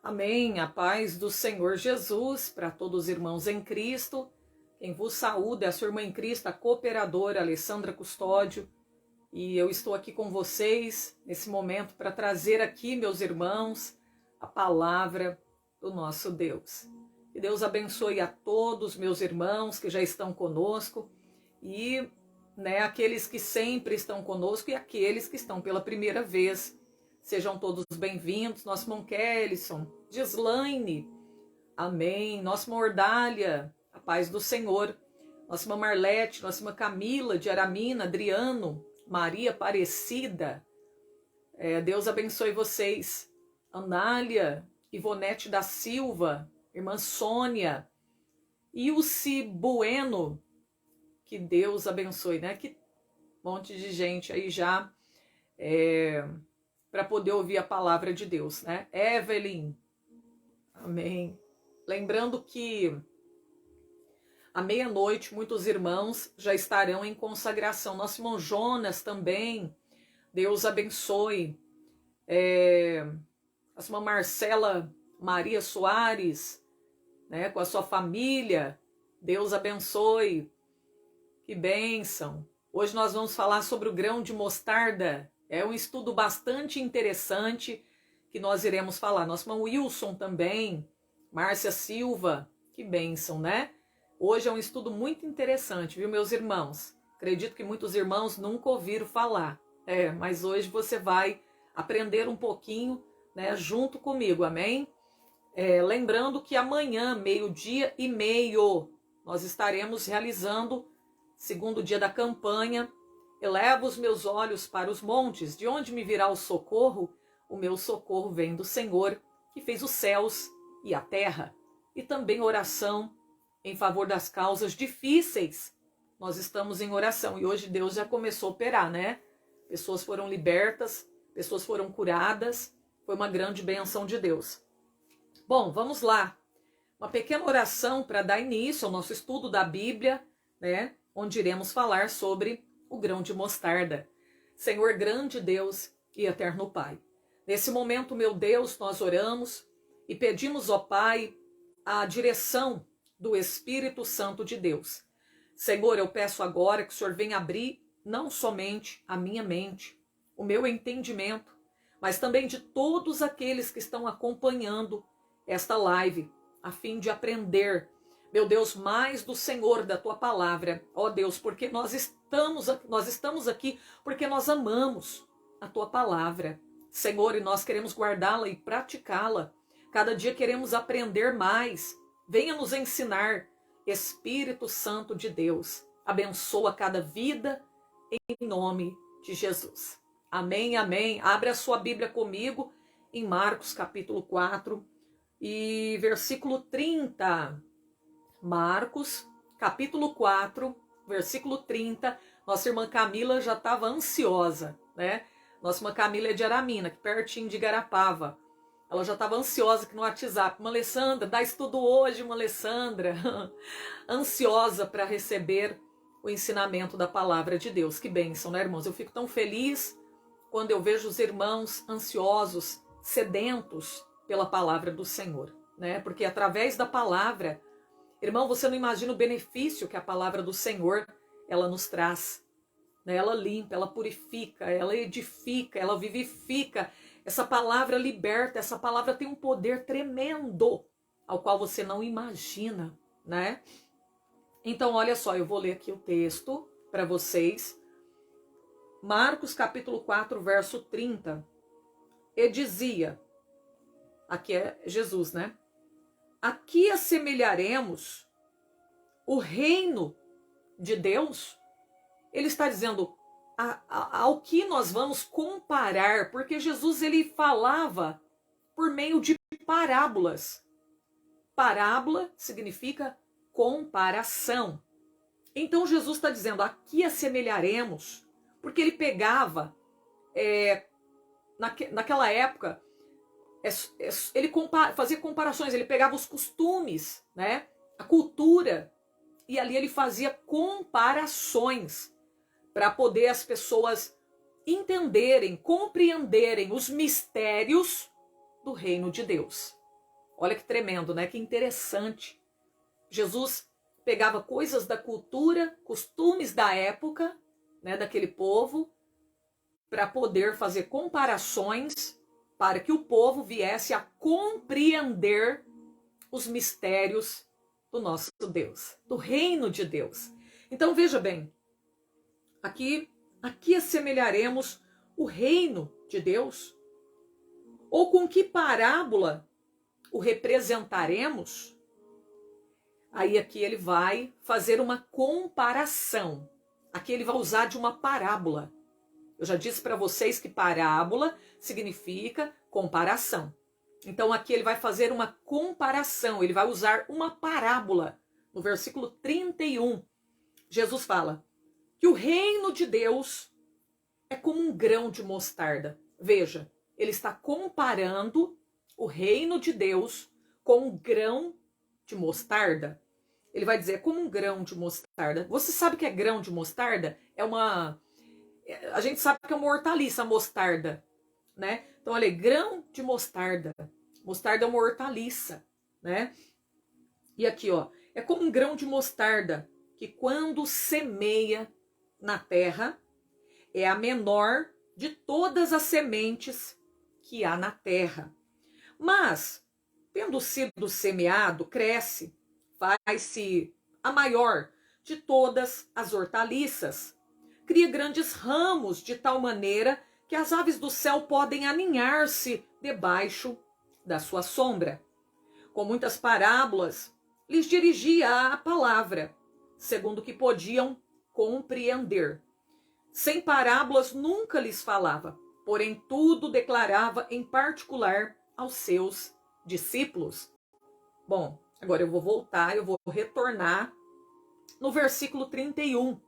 Amém. A paz do Senhor Jesus para todos os irmãos em Cristo. Quem vos saúda é a sua irmã em Cristo, a cooperadora Alessandra Custódio. E eu estou aqui com vocês nesse momento para trazer aqui, meus irmãos, a palavra do nosso Deus. Que Deus abençoe a todos meus irmãos que já estão conosco e aqueles que sempre estão conosco e aqueles que estão pela primeira vez. Sejam todos bem-vindos, nosso irmão Kellyson, Gislaine, amém, nossa irmã Ordália, a paz do Senhor, nossa irmã Marlete, nossa irmã Camila de Aramina, Adriano, Maria Aparecida, Deus abençoe vocês, Anália, Ivonete da Silva, irmã Sônia, Ilse Bueno, que Deus abençoe, que monte de gente aí já, para poder ouvir a palavra de Deus, Evelyn, amém. Lembrando que à meia-noite muitos irmãos já estarão em consagração. Nosso irmão Jonas também, Deus abençoe. Nossa irmã Marcela Maria Soares, com a sua família, Deus abençoe. Que bênção. Hoje nós vamos falar sobre o grão de mostarda. É um estudo bastante interessante que nós iremos falar. Nosso irmão Wilson também, Márcia Silva, que bênção, Hoje é um estudo muito interessante, viu, meus irmãos? Acredito que muitos irmãos nunca ouviram falar, mas hoje você vai aprender um pouquinho, junto comigo, amém? Lembrando que amanhã, 12h30, nós estaremos realizando, segundo dia da campanha, Eleva os meus olhos para os montes, de onde me virá o socorro? O meu socorro vem do Senhor, que fez os céus e a terra. E também oração em favor das causas difíceis. Nós estamos em oração e hoje Deus já começou a operar, Pessoas foram libertas, pessoas foram curadas, foi uma grande bênção de Deus. Bom, vamos lá. Uma pequena oração para dar início ao nosso estudo da Bíblia, onde iremos falar sobre o grão de mostarda. Senhor, grande Deus e eterno Pai, nesse momento, meu Deus, nós oramos e pedimos, ó Pai, a direção do Espírito Santo de Deus. Senhor, eu peço agora que o Senhor venha abrir não somente a minha mente, o meu entendimento, mas também de todos aqueles que estão acompanhando esta live, a fim de aprender, meu Deus, mais do Senhor, da Tua palavra, ó Deus, porque nós estamos aqui porque nós amamos a Tua palavra, Senhor, e nós queremos guardá-la e praticá-la. Cada dia queremos aprender mais. Venha nos ensinar, Espírito Santo de Deus. Abençoa cada vida em nome de Jesus. Amém, amém. Abre a sua Bíblia comigo em Marcos capítulo 4 e versículo 30. Marcos capítulo 4, versículo 30. Nossa irmã Camila já estava ansiosa, Nossa irmã Camila é de Aramina, aqui pertinho de Igarapava. Ela já estava ansiosa aqui no WhatsApp. Uma Alessandra, dá estudo hoje, uma Alessandra. Ansiosa para receber o ensinamento da palavra de Deus. Que bênção, irmãos? Eu fico tão feliz quando eu vejo os irmãos ansiosos, sedentos pela palavra do Senhor, Porque através da palavra, irmão, você não imagina o benefício que a palavra do Senhor, ela nos traz. Ela limpa, ela purifica, ela edifica, ela vivifica. Essa palavra liberta, essa palavra tem um poder tremendo, ao qual você não imagina, Então, olha só, eu vou ler aqui o texto para vocês. Marcos capítulo 4, verso 30. E dizia, aqui é Jesus, Aqui assemelharemos o reino de Deus. Ele está dizendo ao que nós vamos comparar, porque Jesus ele falava por meio de parábolas. Parábola significa comparação. Então Jesus está dizendo, aqui assemelharemos, porque ele pegava, naquela época, ele fazia comparações, ele pegava os costumes, a cultura, e ali ele fazia comparações para poder as pessoas entenderem, compreenderem os mistérios do reino de Deus. Olha que tremendo, né? Que interessante. Jesus pegava coisas da cultura, costumes da época, né, daquele povo, para poder fazer comparações, para que o povo viesse a compreender os mistérios do nosso Deus, do reino de Deus. Então veja bem, aqui assemelharemos o reino de Deus, ou com que parábola o representaremos? Aí aqui ele vai fazer uma comparação. Aqui ele vai usar de uma parábola. Eu já disse para vocês que parábola significa comparação. Então aqui ele vai fazer uma comparação, ele vai usar uma parábola. No versículo 31, Jesus fala que o reino de Deus é como um grão de mostarda. Veja, ele está comparando o reino de Deus com um grão de mostarda. Ele vai dizer, como um grão de mostarda. Você sabe o que é grão de mostarda? A gente sabe que é uma hortaliça, a mostarda, né? Então, olha aí, grão de mostarda. Mostarda é uma hortaliça, né? E aqui, ó, é como um grão de mostarda, que quando semeia na terra, é a menor de todas as sementes que há na terra. Mas, tendo sido semeado, cresce, faz-se a maior de todas as hortaliças. Cria grandes ramos de tal maneira que as aves do céu podem aninhar-se debaixo da sua sombra. Com muitas parábolas, lhes dirigia a palavra, segundo o que podiam compreender. Sem parábolas nunca lhes falava, porém tudo declarava em particular aos seus discípulos. Bom, agora eu vou retornar no versículo 31.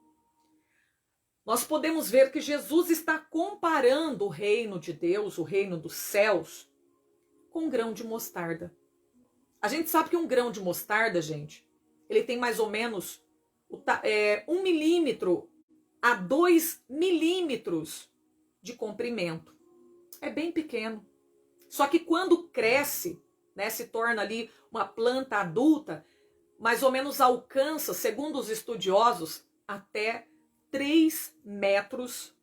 Nós podemos ver que Jesus está comparando o reino de Deus, o reino dos céus, com um grão de mostarda. A gente sabe que um grão de mostarda, gente, ele tem mais ou menos 1 milímetro a 2 milímetros de comprimento. É bem pequeno. Só que quando cresce, né, se torna ali uma planta adulta, mais ou menos alcança, segundo os estudiosos, até 3 metros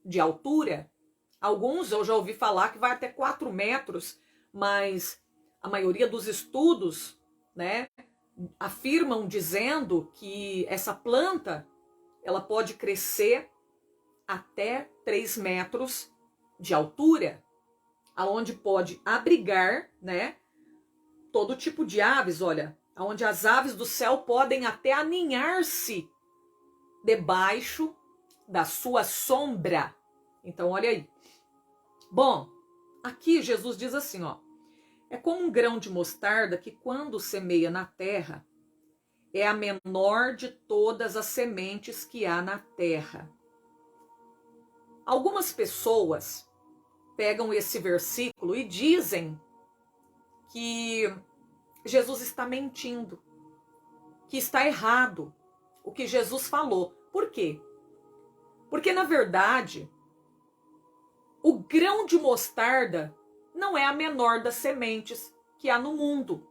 de altura. Alguns eu já ouvi falar que vai até 4 metros, mas a maioria dos estudos, né, afirmam dizendo que essa planta ela pode crescer até 3 metros de altura, aonde pode abrigar, né, todo tipo de aves, olha, onde as aves do céu podem até aninhar-se debaixo da sua sombra. Então, olha aí. Bom, aqui Jesus diz assim, ó, é como um grão de mostarda que quando semeia na terra, é a menor de todas as sementes que há na terra. Algumas pessoas pegam esse versículo e dizem que Jesus está mentindo, que está errado o que Jesus falou. Por quê? Porque, na verdade, o grão de mostarda não é a menor das sementes que há no mundo.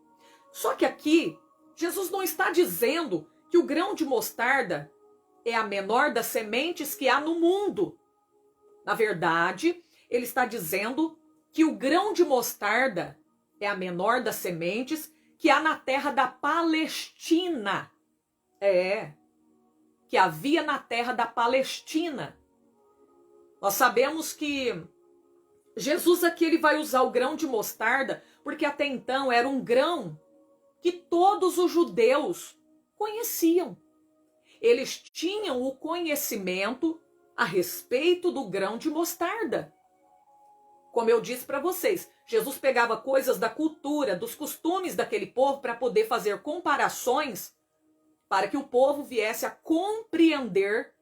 Só que aqui, Jesus não está dizendo que o grão de mostarda é a menor das sementes que há no mundo. Na verdade, ele está dizendo que o grão de mostarda é a menor das sementes que há na terra da Palestina. Que havia na terra da Palestina. Nós sabemos que Jesus aqui ele vai usar o grão de mostarda porque até então era um grão que todos os judeus conheciam. Eles tinham o conhecimento a respeito do grão de mostarda. Como eu disse para vocês, Jesus pegava coisas da cultura, dos costumes daquele povo para poder fazer comparações para que o povo viesse a compreender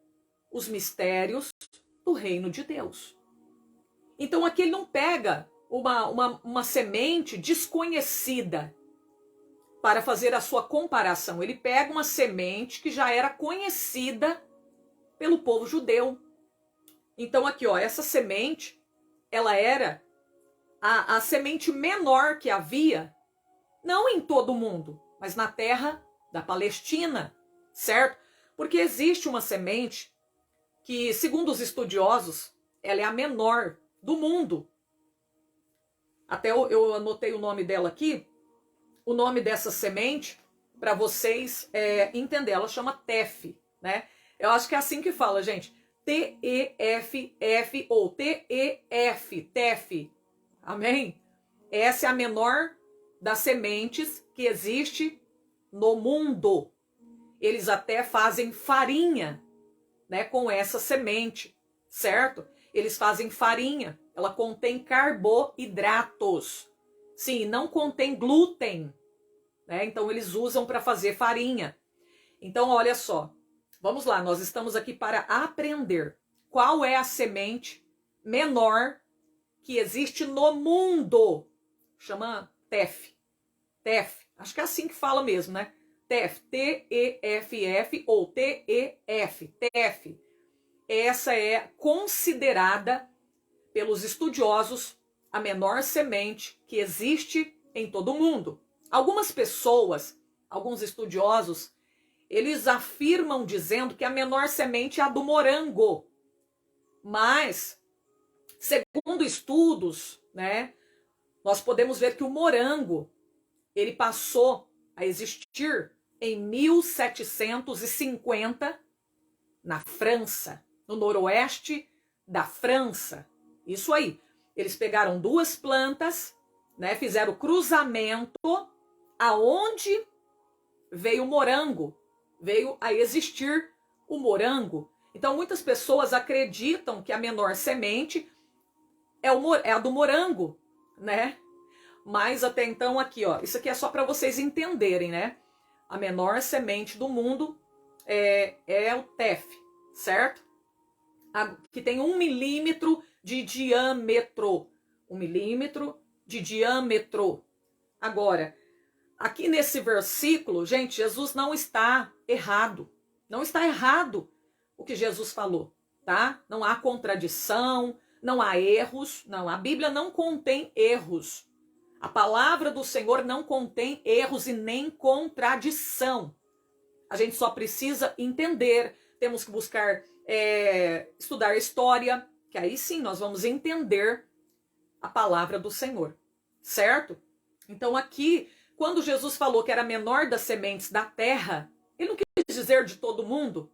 os mistérios do reino de Deus. Então aqui ele não pega uma semente desconhecida para fazer a sua comparação. Ele pega uma semente que já era conhecida pelo povo judeu. Então aqui, ó, essa semente, ela era a semente menor que havia Não em todo o mundo, mas na terra da Palestina, certo? Porque existe uma semente que, segundo os estudiosos, ela é a menor do mundo. Até eu anotei o nome dela aqui. O nome dessa semente, para vocês entenderem, ela chama TEF, né? Eu acho que é assim que fala, gente. T-E-F-F ou T-E-F, TEF. Amém? Essa é a menor das sementes que existe no mundo. Eles até fazem farinha, né, com essa semente, certo? Eles fazem farinha. Ela contém carboidratos. Sim, não contém glúten, né? Então eles usam para fazer farinha. Então, olha só. Vamos lá, nós estamos aqui para aprender qual é a semente menor que existe no mundo. Chama TEF. TEF. Acho que é assim que fala mesmo, né? TEF. T-E-F-F ou T-E-F. TEF. Essa é considerada pelos estudiosos a menor semente que existe em todo o mundo. Algumas pessoas, alguns estudiosos, eles afirmam dizendo que a menor semente é a do morango. Mas, segundo estudos, né, nós podemos ver que o morango, ele passou a existir em 1750 na França, no noroeste da França. Isso aí. Eles pegaram duas plantas, né, fizeram cruzamento, aonde veio o morango. Veio a existir o morango. Então, muitas pessoas acreditam que a menor semente é a do morango, né? Mas até então aqui, ó, isso aqui é só para vocês entenderem, né? A menor semente do mundo é o TEF, certo? Que tem 1 milímetro de diâmetro. 1 milímetro de diâmetro. Agora, aqui nesse versículo, gente, Jesus não está errado. Não está errado o que Jesus falou, tá? Não há contradição, não há erros. Não, a Bíblia não contém erros. A palavra do Senhor não contém erros e nem contradição. A gente só precisa entender. Temos que buscar estudar história, que aí sim nós vamos entender a palavra do Senhor, certo? Então aqui, quando Jesus falou que era a menor das sementes da terra, ele não quis dizer de todo mundo.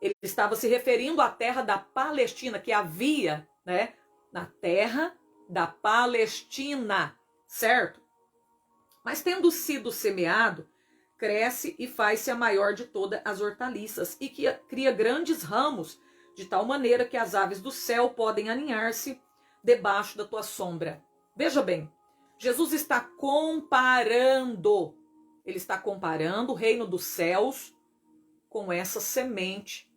Ele estava se referindo à terra da Palestina, que havia, né, na terra da Palestina, certo? Mas tendo sido semeado, cresce e faz-se a maior de todas as hortaliças e que cria grandes ramos, de tal maneira que as aves do céu podem aninhar-se debaixo da tua sombra. Veja bem, Jesus está comparando, ele está comparando o reino dos céus com essa semente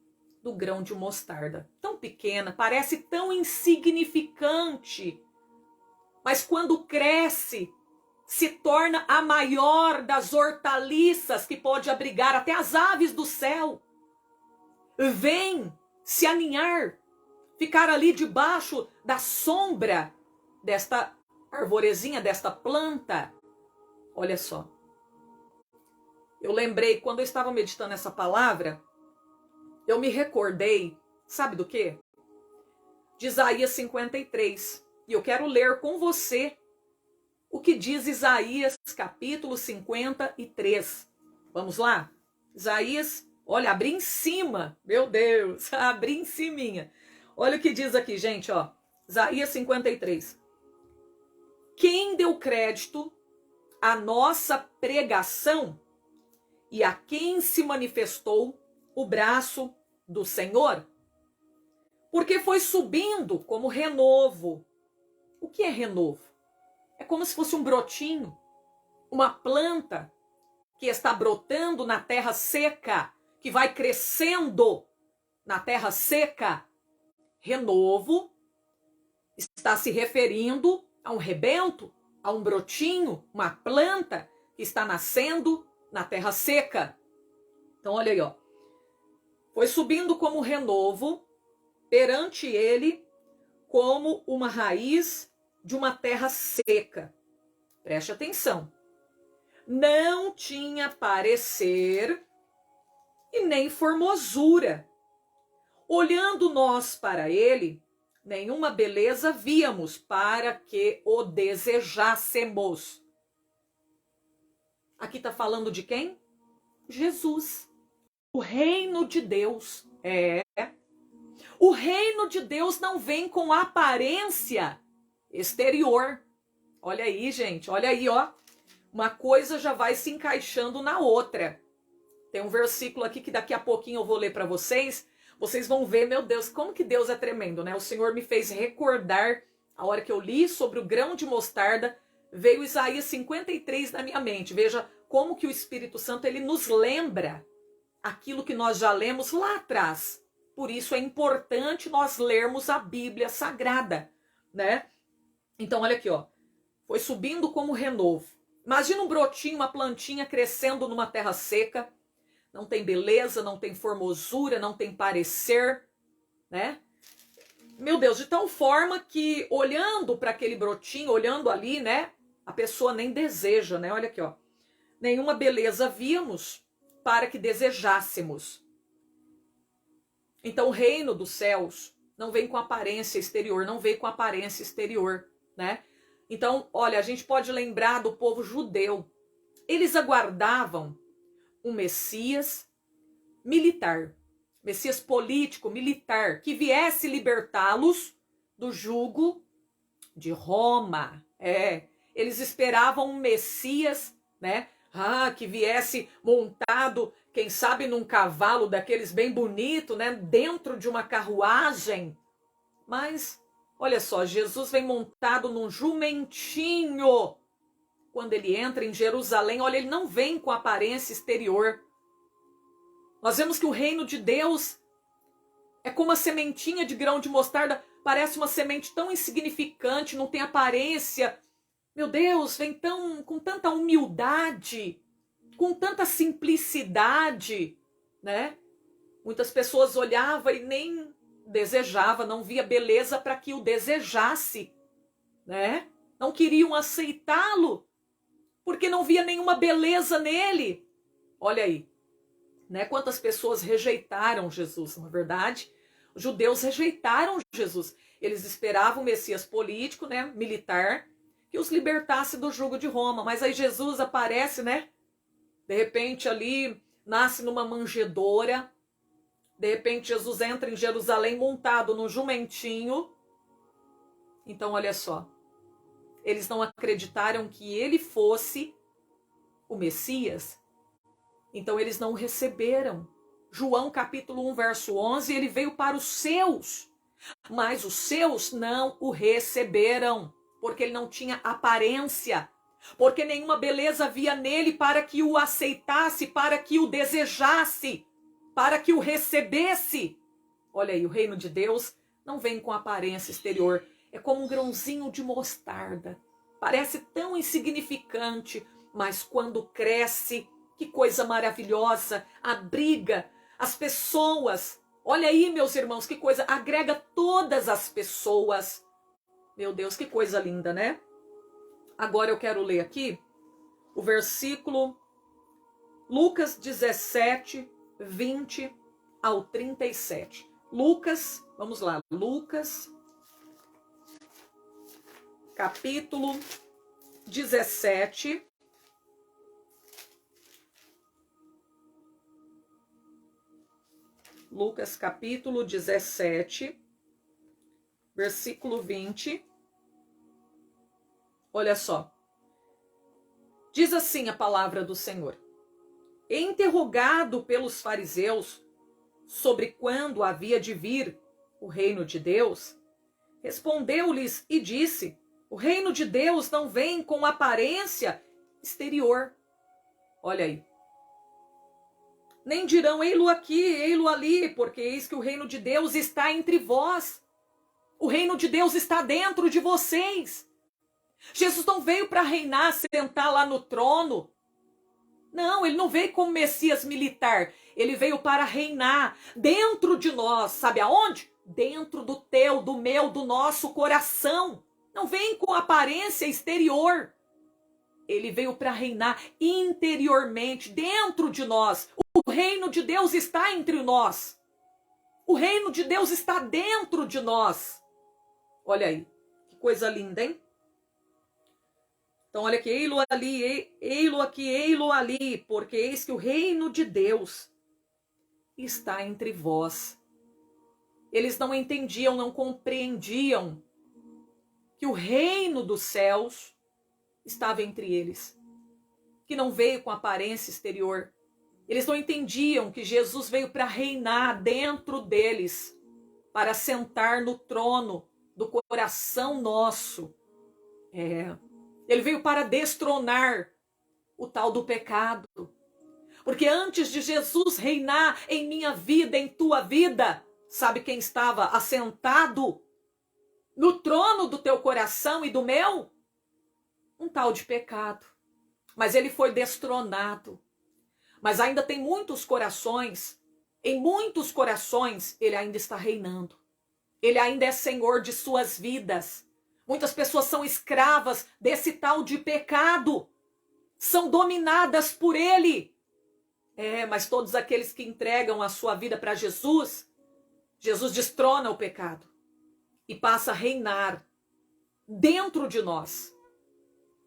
do grão de mostarda. Tão pequena, parece tão insignificante, mas quando cresce, se torna a maior das hortaliças que pode abrigar até as aves do céu. Vem se aninhar, ficar ali debaixo da sombra desta arvorezinha, desta planta. Olha só. Eu lembrei, quando eu estava meditando essa palavra, eu me recordei, sabe do quê? De Isaías 53. E eu quero ler com você o que diz Isaías capítulo 53. Vamos lá? Isaías, olha, abri em cima. Meu Deus, abri em ciminha. Olha o que diz aqui, gente, ó. Isaías 53. Quem deu crédito à nossa pregação e a quem se manifestou o braço do Senhor? Porque foi subindo como renovo. O que é renovo? É como se fosse um brotinho, uma planta que está brotando na terra seca, que vai crescendo na terra seca. Renovo está se referindo a um rebento, a um brotinho, uma planta que está nascendo na terra seca. Então olha aí, ó. Foi subindo como renovo, perante ele como uma raiz de uma terra seca. Preste atenção. não tinha parecer e nem formosura. Olhando nós para ele, nenhuma beleza víamos para que o desejássemos. Aqui está falando de quem? Jesus. O reino de Deus. O reino de Deus não vem com aparência exterior. Olha aí, gente, olha aí, ó. Uma coisa já vai se encaixando na outra. Tem um versículo aqui que daqui a pouquinho eu vou ler para vocês. Vocês vão ver, meu Deus, como que Deus é tremendo, né? O Senhor me fez recordar, a hora que eu li sobre o grão de mostarda, veio Isaías 53 na minha mente. Veja como que o Espírito Santo, ele nos lembra aquilo que nós já lemos lá atrás. Por isso é importante nós lermos a Bíblia Sagrada, né? Então, olha aqui, ó. Foi subindo como renovo. Imagina um brotinho, uma plantinha crescendo numa terra seca. Não tem beleza, não tem formosura, não tem parecer, né? Meu Deus, de tal forma que olhando para aquele brotinho, olhando ali, né? A pessoa nem deseja, né? Olha aqui, ó. Nenhuma beleza víamos para que desejássemos. Então o reino dos céus não vem com aparência exterior, não veio com aparência exterior, né? Então, olha, a gente pode lembrar do povo judeu. Eles aguardavam um Messias militar, Messias político, militar, que viesse libertá-los do jugo de Roma. Eles esperavam um Messias, né? Que viesse montado, quem sabe num cavalo daqueles bem bonito, né? Dentro de uma carruagem. Mas, olha só, Jesus vem montado num jumentinho. Quando ele entra em Jerusalém, olha, ele não vem com aparência exterior. Nós vemos que o reino de Deus é como a sementinha de grão de mostarda, parece uma semente tão insignificante, não tem aparência. Meu Deus, vem com tanta humildade, com tanta simplicidade, né? Muitas pessoas olhavam e nem desejavam, não via beleza para que o desejasse, né? Não queriam aceitá-lo, porque não via nenhuma beleza nele. Olha aí, né? Quantas pessoas rejeitaram Jesus, na verdade? Os judeus rejeitaram Jesus. Eles esperavam o Messias político, né? Militar, que os libertasse do jugo de Roma. Mas aí Jesus aparece, né? De repente ali, nasce numa manjedoura. De repente Jesus entra em Jerusalém montado num jumentinho. Então olha só. Eles não acreditaram que ele fosse o Messias. Então eles não o receberam. João capítulo 1, verso 11, ele veio para os seus, mas os seus não o receberam, porque ele não tinha aparência, porque nenhuma beleza havia nele para que o aceitasse, para que o desejasse, para que o recebesse. Olha aí, o reino de Deus não vem com aparência exterior, é como um grãozinho de mostarda. Parece tão insignificante, mas quando cresce, que coisa maravilhosa, abriga as pessoas. Olha aí, meus irmãos, que coisa, agrega todas as pessoas. Meu Deus, que coisa linda, né? Agora eu quero ler aqui o versículo Lucas 17, 20 ao 37. Lucas, vamos lá, Lucas, capítulo 17, Lucas capítulo 17, versículo 20. Olha só. Diz assim a palavra do Senhor. Interrogado pelos fariseus sobre quando havia de vir o reino de Deus, respondeu-lhes e disse: o reino de Deus não vem com aparência exterior. Olha aí. Nem dirão, ei-lo aqui, ei-lo ali, porque eis que o reino de Deus está entre vós. O reino de Deus está dentro de vocês. Jesus não veio para reinar, sentar lá no trono. Não, ele não veio como Messias militar. Ele veio para reinar dentro de nós. Sabe aonde? Dentro do teu, do meu, do nosso coração. Não vem com aparência exterior. ele veio para reinar interiormente, dentro de nós. O reino de Deus está entre nós. O reino de Deus está dentro de nós. Olha aí, que coisa linda, hein? Então, olha aqui, ei-lo ali, ei-lo aqui, ei-lo ali, porque eis que o reino de Deus está entre vós. Eles não entendiam, não compreendiam que o reino dos céus estava entre eles, que não veio com aparência exterior. Eles não entendiam que Jesus veio para reinar dentro deles, para sentar no trono do coração nosso. Ele veio para destronar o tal do pecado. Porque antes de Jesus reinar em minha vida, em tua vida, sabe quem estava assentado no trono do teu coração e do meu? Um tal de pecado. Mas ele foi destronado. Mas ainda tem muitos corações, em muitos corações ele ainda está reinando. Ele ainda é senhor de suas vidas. Muitas pessoas são escravas desse tal de pecado. São dominadas por ele. Mas todos aqueles que entregam a sua vida para Jesus, Jesus destrona o pecado e passa a reinar dentro de nós.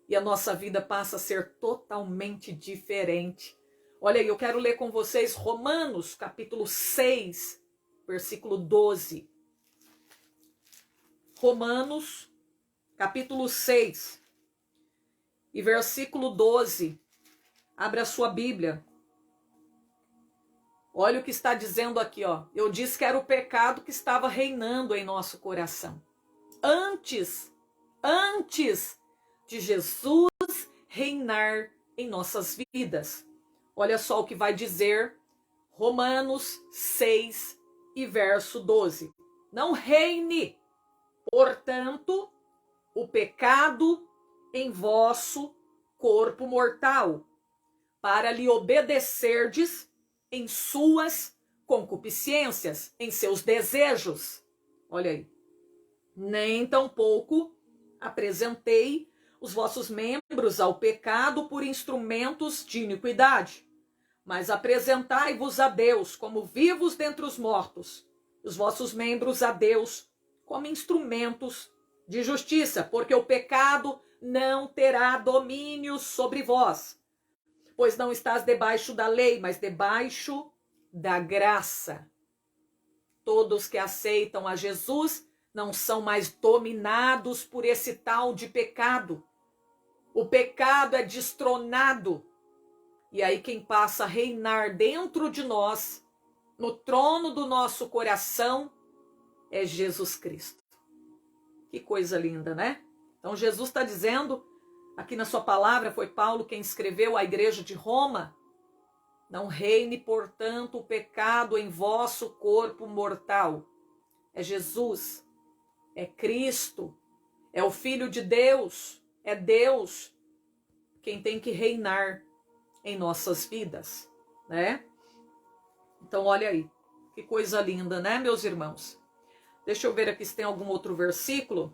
E a nossa vida passa a ser totalmente diferente. Olha aí, eu quero ler com vocês Romanos, capítulo 6, versículo 12. Romanos, capítulo 6 e versículo 12. Abra a sua Bíblia. Olha o que está dizendo aqui, ó. Eu disse que era o pecado que estava reinando em nosso coração. Antes de Jesus reinar em nossas vidas. Olha só o que vai dizer Romanos 6 e verso 12. Não reine, portanto, o pecado em vosso corpo mortal, para lhe obedecerdes em suas concupiscências, em seus desejos. Olha aí. Nem tampouco apresentei os vossos membros ao pecado por instrumentos de iniquidade, mas apresentai-vos a Deus como vivos dentre os mortos, os vossos membros a Deus como instrumentos de justiça, porque o pecado não terá domínio sobre vós, pois não estás debaixo da lei, mas debaixo da graça. Todos que aceitam a Jesus não são mais dominados por esse tal de pecado. O pecado é destronado. E aí quem passa a reinar dentro de nós, no trono do nosso coração, é Jesus Cristo. Que coisa linda, né? Então Jesus está dizendo, aqui na sua palavra, foi Paulo quem escreveu à igreja de Roma, não reine, portanto, o pecado em vosso corpo mortal. É Jesus, é Cristo, é o Filho de Deus, é Deus quem tem que reinar em nossas vidas, né? Então, olha aí, que coisa linda, né, meus irmãos? Deixa eu ver aqui se tem algum outro versículo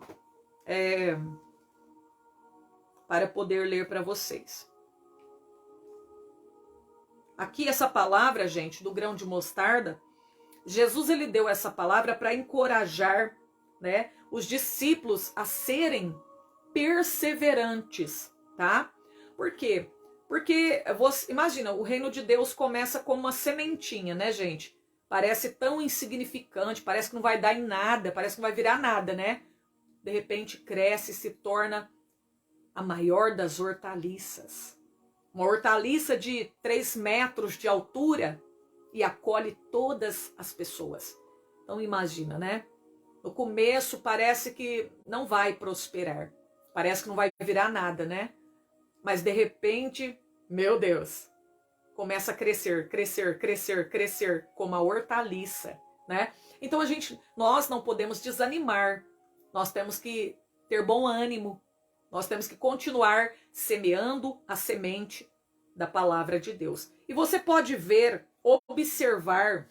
para poder ler para vocês. Aqui essa palavra, gente, do grão de mostarda, Jesus ele deu essa palavra para encorajar, né, os discípulos a serem perseverantes, tá? Por quê? Porque, você imagina, o reino de Deus começa como uma sementinha, né, gente? Parece tão insignificante, parece que não vai dar em nada, parece que não vai virar nada, né? De repente cresce e se torna a maior das hortaliças. Uma hortaliça de 3 metros de altura e acolhe todas as pessoas. Então imagina, né? No começo parece que não vai prosperar, parece que não vai virar nada, né? Mas de repente, meu Deus, começa a crescer, crescer, crescer, crescer, como a hortaliça, né? Então nós não podemos desanimar, nós temos que ter bom ânimo, nós temos que continuar semeando a semente da palavra de Deus. E você pode ver, observar,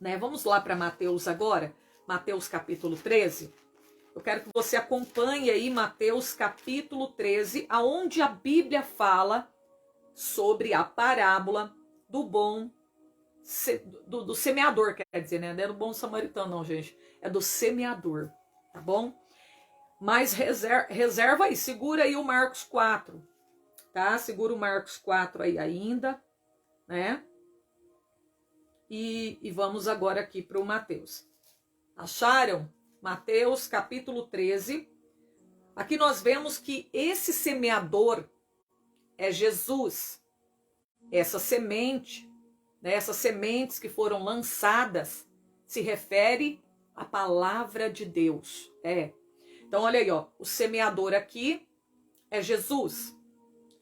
né? Vamos lá para Mateus agora, Mateus capítulo 13. Eu quero que você acompanhe aí Mateus capítulo 13, aonde a Bíblia fala sobre a parábola do bom do semeador, quer dizer, né? Não é do bom samaritano, não, gente. É do semeador, tá bom? Mas reserva aí, segura aí o Marcos 4, tá? Segura o Marcos 4 aí ainda, né? E vamos agora aqui para o Mateus. Acharam? Mateus capítulo 13. Aqui nós vemos que esse semeador é Jesus. Essa semente, né, essas sementes que foram lançadas, se refere à palavra de Deus. Então, olha aí, ó, o semeador aqui é Jesus.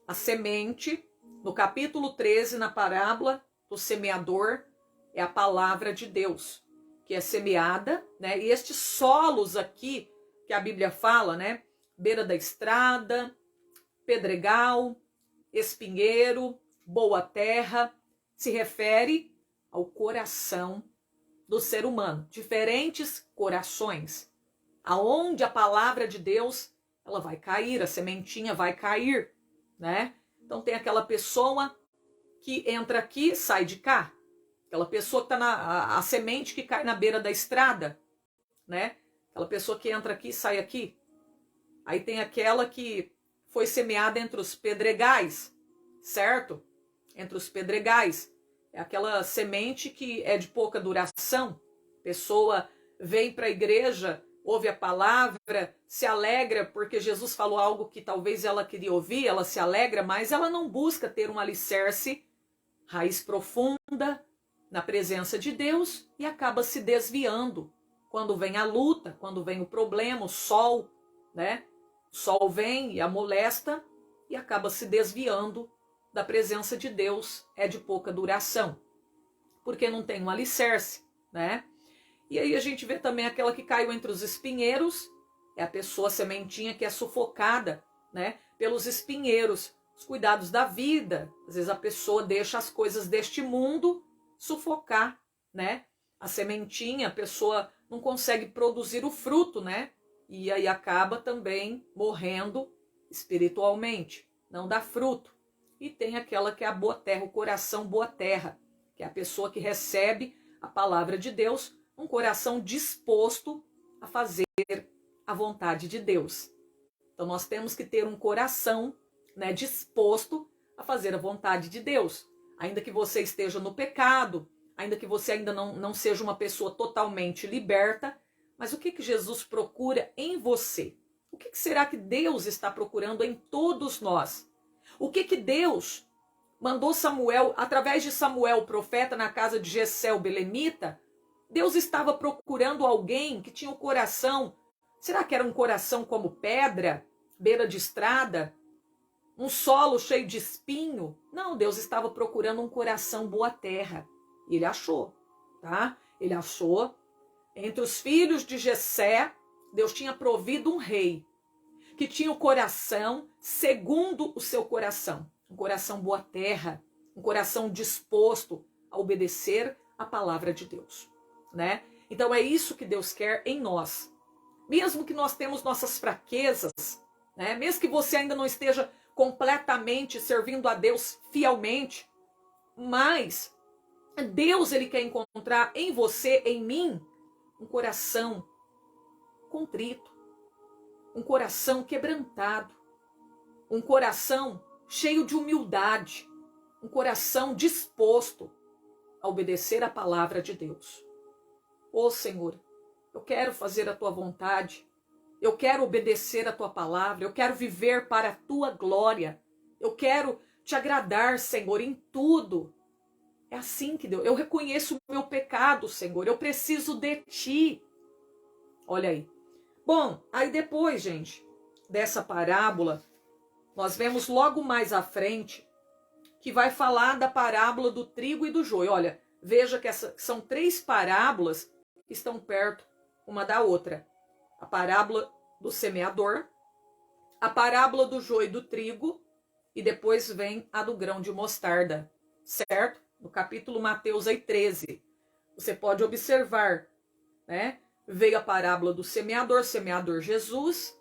A semente, no capítulo 13, na parábola do semeador, é a palavra de Deus, que é semeada, né? E estes solos aqui, que a Bíblia fala, né? Beira da estrada, pedregal, espinheiro, boa terra, se refere ao coração do ser humano. Diferentes corações. Aonde a palavra de Deus, ela vai cair, a sementinha vai cair, né? Então tem aquela pessoa que entra aqui, sai de cá. Aquela pessoa que está a semente que cai na beira da estrada, né? Aquela pessoa que entra aqui, sai aqui. Aí tem aquela que foi semeada entre os pedregais, certo? Entre os pedregais. É aquela semente que é de pouca duração. A pessoa vem para a igreja, ouve a palavra, se alegra porque Jesus falou algo que talvez ela queria ouvir, ela se alegra, mas ela não busca ter um alicerce, raiz profunda na presença de Deus e acaba se desviando. Quando vem a luta, quando vem o problema, o sol, né? O sol vem e a molesta e acaba se desviando da presença de Deus, é de pouca duração, porque não tem um alicerce, né? E aí a gente vê também aquela que caiu entre os espinheiros, é a pessoa, a sementinha que é sufocada, né? Pelos espinheiros, os cuidados da vida. Às vezes a pessoa deixa as coisas deste mundo sufocar, né? A sementinha, a pessoa não consegue produzir o fruto, né? E aí acaba também morrendo espiritualmente, não dá fruto. E tem aquela que é a boa terra, o coração boa terra, que é a pessoa que recebe a palavra de Deus, um coração disposto a fazer a vontade de Deus. Então nós temos que ter um coração, né, disposto a fazer a vontade de Deus. Ainda que você esteja no pecado, ainda que você ainda não seja uma pessoa totalmente liberta, mas o que Jesus procura em você? O que será que Deus está procurando em todos nós? O que Deus mandou Samuel, através de Samuel, profeta, na casa de Jessé, o belemita? Deus estava procurando alguém que tinha o coração, será que era um coração como pedra, beira de estrada? Um solo cheio de espinho? Não, Deus estava procurando um coração boa terra. E ele achou, tá? Ele achou. Entre os filhos de Jessé, Deus tinha provido um rei que tinha o coração segundo o seu coração. Um coração boa terra, um coração disposto a obedecer a palavra de Deus, né? Então é isso que Deus quer em nós. Mesmo que nós temos nossas fraquezas, né? Mesmo que você ainda não esteja completamente servindo a Deus fielmente, mas Deus, ele quer encontrar em você, em mim, um coração contrito, um coração quebrantado, um coração cheio de humildade, um coração disposto a obedecer a palavra de Deus. Ô Senhor, eu quero fazer a tua vontade, eu quero obedecer a tua palavra, eu quero viver para a tua glória, eu quero te agradar, Senhor, em tudo. É assim que Deus, eu reconheço o meu pecado, Senhor, eu preciso de ti. Olha aí. Bom, aí depois, gente, dessa parábola, nós vemos logo mais à frente que vai falar da parábola do trigo e do joio. Olha, veja que são 3 parábolas que estão perto uma da outra. A parábola do semeador, a parábola do joio e do trigo, e depois vem a do grão de mostarda, certo? No capítulo Mateus aí 13. Você pode observar, né? veio a parábola do semeador Jesus,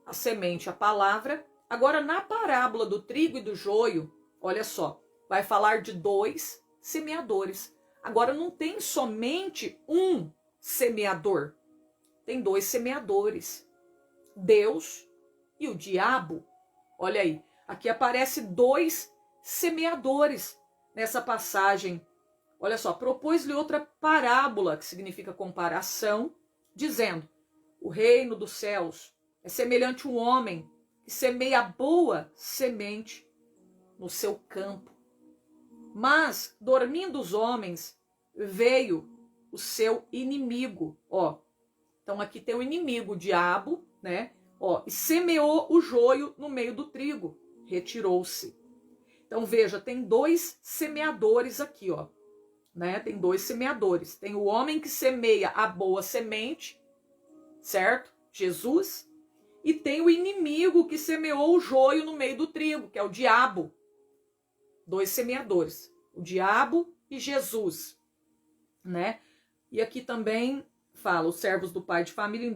a semente, a palavra. Agora, na parábola do trigo e do joio, olha só, vai falar de 2 semeadores. Agora, não tem somente um semeador, tem 2 semeadores, Deus e o diabo. Olha aí, aqui aparece 2 semeadores nessa passagem. Olha só, propôs-lhe outra parábola, que significa comparação, dizendo: o reino dos céus é semelhante a um homem que semeia boa semente no seu campo. Mas, dormindo os homens, veio o seu inimigo. Ó, então aqui tem o inimigo, o diabo, né? Ó, e semeou o joio no meio do trigo, retirou-se. Então veja, tem 2 semeadores aqui, ó, né? Tem 2 semeadores. Tem o homem que semeia a boa semente, certo? Jesus. E tem o inimigo que semeou o joio no meio do trigo, que é o diabo. 2 semeadores, o diabo e Jesus, né? E aqui também fala: os servos do pai de família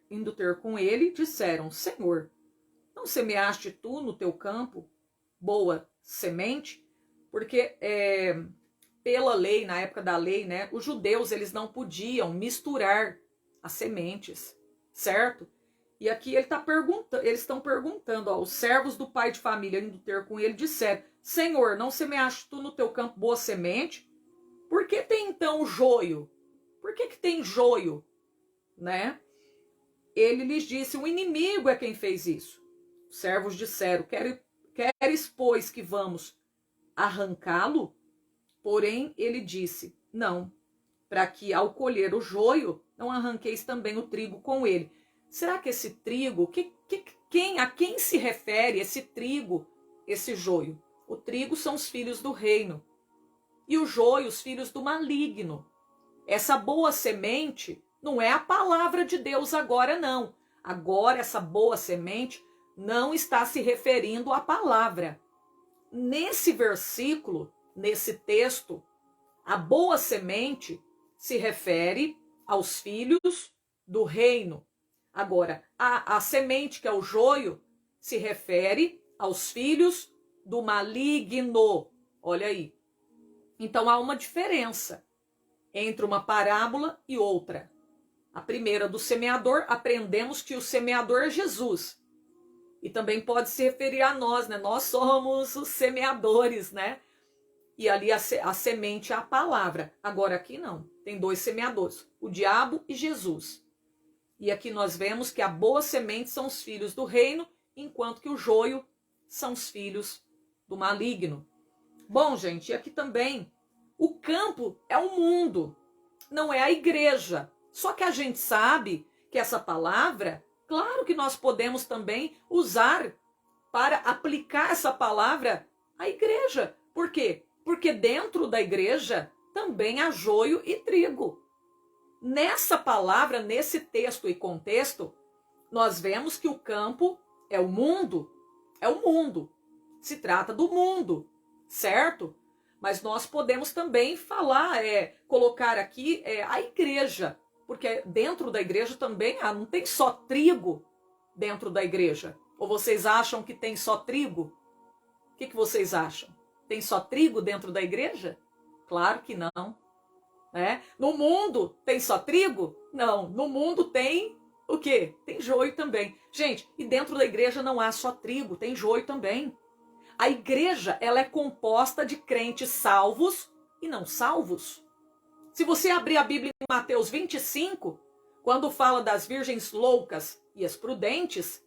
indo ter com ele, disseram: Senhor, não semeaste tu no teu campo boa semente? Porque pela lei, na época da lei, né, os judeus, eles não podiam misturar as sementes, certo? E aqui eles estão perguntando, ó, os servos do pai de família indo ter com ele disseram: Senhor, não semeaste tu no teu campo boa semente? Por que tem então joio? Por que tem joio, né? Ele lhes disse: o inimigo é quem fez isso. Os servos disseram: queres, pois, que vamos arrancá-lo? Porém, ele disse: não, para que ao colher o joio, não arranqueis também o trigo com ele. Será que esse trigo, a quem se refere esse trigo, esse joio? O trigo são os filhos do reino e o joio, os filhos do maligno. Essa boa semente não é a palavra de Deus agora, não. Agora, essa boa semente não está se referindo à palavra. Nesse versículo, nesse texto, a boa semente se refere aos filhos do reino. Agora, a semente, que é o joio, se refere aos filhos do maligno. Olha aí. Então, há uma diferença entre uma parábola e outra. A primeira, do semeador, aprendemos que o semeador é Jesus. E também pode se referir a nós, né? Nós somos os semeadores, né? E ali a semente é a palavra. Agora aqui não. Tem 2 semeadores, o diabo e Jesus. E aqui nós vemos que a boa semente são os filhos do reino, enquanto que o joio são os filhos do maligno. Bom, gente, e aqui também, o campo é o mundo, não é a igreja. Só que a gente sabe que essa palavra, claro que nós podemos também usar para aplicar essa palavra à igreja. Por quê? Porque dentro da igreja também há joio e trigo. Nessa palavra, nesse texto e contexto, nós vemos que o campo é o mundo. É o mundo. Se trata do mundo, certo? Mas nós podemos também falar, colocar aqui a igreja. Porque dentro da igreja também não tem só trigo dentro da igreja. Ou vocês acham que tem só trigo? O que vocês acham? Tem só trigo dentro da igreja? Claro que não. Né? No mundo tem só trigo? Não. No mundo tem o quê? Tem joio também. Gente, e dentro da igreja não há só trigo, tem joio também. A igreja, ela é composta de crentes salvos e não salvos. Se você abrir a Bíblia em Mateus 25, quando fala das virgens loucas e as prudentes,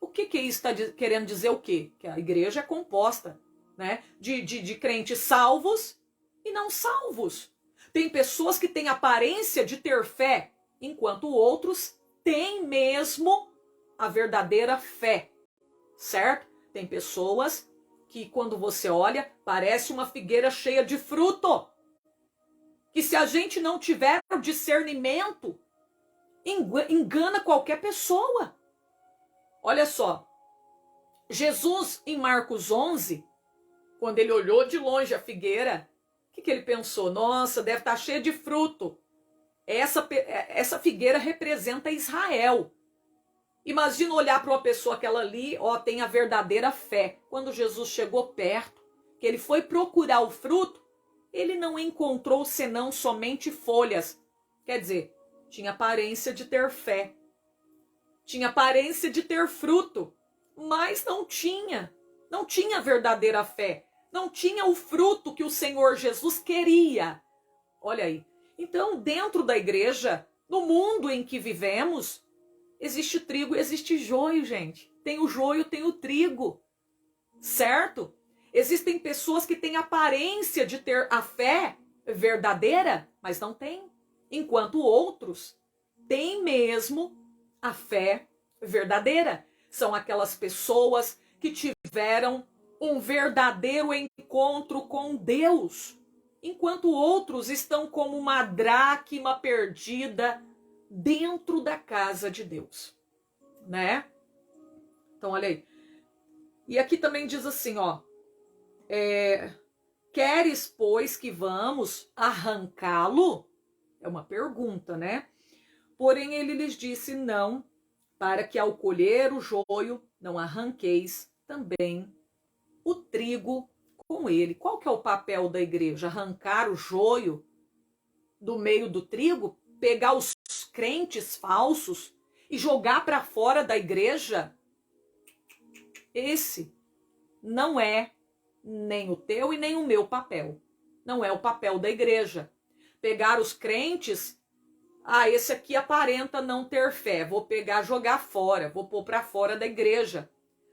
o que isso está querendo dizer o quê? Que a igreja é composta, né, de crentes salvos e não salvos. Tem pessoas que têm aparência de ter fé, enquanto outros têm mesmo a verdadeira fé, certo? Tem pessoas que quando você olha, parece uma figueira cheia de fruto. Que se a gente não tiver o discernimento, engana qualquer pessoa. Olha só, Jesus em Marcos 11, quando ele olhou de longe a figueira, o que ele pensou? Nossa, deve estar cheia de fruto. essa figueira representa Israel. Imagina olhar para uma pessoa, aquela ali, ó, tem a verdadeira fé. Quando Jesus chegou perto, que ele foi procurar o fruto, ele não encontrou senão somente folhas. Quer dizer, tinha aparência de ter fé, tinha aparência de ter fruto, mas não tinha verdadeira fé, não tinha o fruto que o Senhor Jesus queria. Olha aí. Então, dentro da igreja, no mundo em que vivemos, existe trigo e existe joio, gente. Tem o joio, tem o trigo, certo? Existem pessoas que têm aparência de ter a fé verdadeira, mas não têm. Enquanto outros têm mesmo a fé verdadeira. São aquelas pessoas que tiveram um verdadeiro encontro com Deus. Enquanto outros estão como uma dracma perdida dentro da casa de Deus, né? Então, olha aí. E aqui também diz assim, ó. Queres, pois, que vamos arrancá-lo? É uma pergunta, né? Porém, ele lhes disse, não, para que ao colher o joio, não arranqueis também o trigo com ele. Qual que é o papel da igreja? Arrancar o joio do meio do trigo? Pegar os crentes falsos e jogar para fora da igreja? Esse não é nem o teu e nem o meu papel. Não é o papel da igreja. Pegar os crentes, esse aqui aparenta não ter fé, vou pegar, jogar fora, vou pôr para fora da igreja.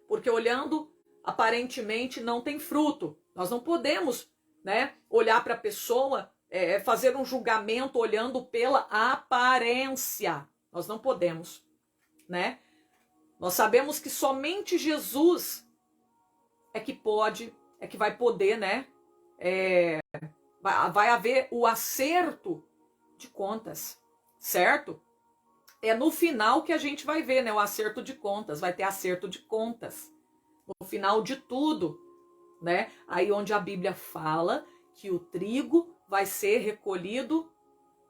Porque olhando, aparentemente não tem fruto. Nós não podemos, né, olhar para a pessoa, fazer um julgamento olhando pela aparência. Nós não podemos, né? Nós sabemos que somente Jesus é que pode, é que vai poder, né? Vai haver o acerto de contas, certo? É no final que a gente vai ver, né? O acerto de contas, vai ter acerto de contas. No final de tudo, né? Aí onde a Bíblia fala que o trigo vai ser recolhido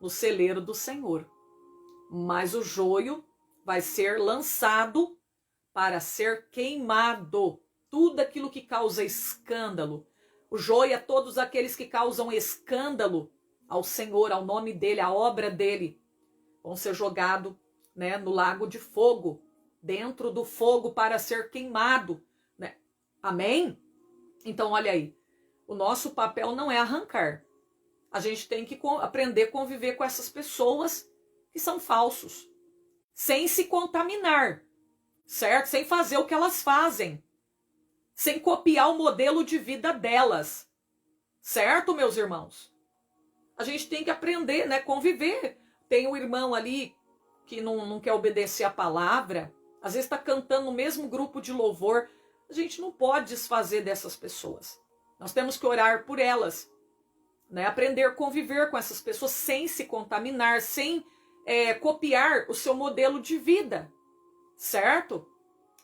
no celeiro do Senhor, mas o joio vai ser lançado para ser queimado. Tudo aquilo que causa escândalo. O joio é todos aqueles que causam escândalo ao Senhor, ao nome dele, à obra dele. Vão ser jogados, né, no lago de fogo, dentro do fogo para ser queimado, né? Amém? Então, olha aí. O nosso papel não é arrancar. A gente tem que aprender a conviver com essas pessoas que são falsos, sem se contaminar, certo? Sem fazer o que elas fazem, sem copiar o modelo de vida delas, certo, meus irmãos? A gente tem que aprender, né, conviver. Tem um irmão ali que não quer obedecer a palavra, às vezes está cantando no mesmo grupo de louvor. A gente não pode desfazer dessas pessoas. Nós temos que orar por elas, né? Aprender a conviver com essas pessoas sem se contaminar, sem copiar o seu modelo de vida, certo?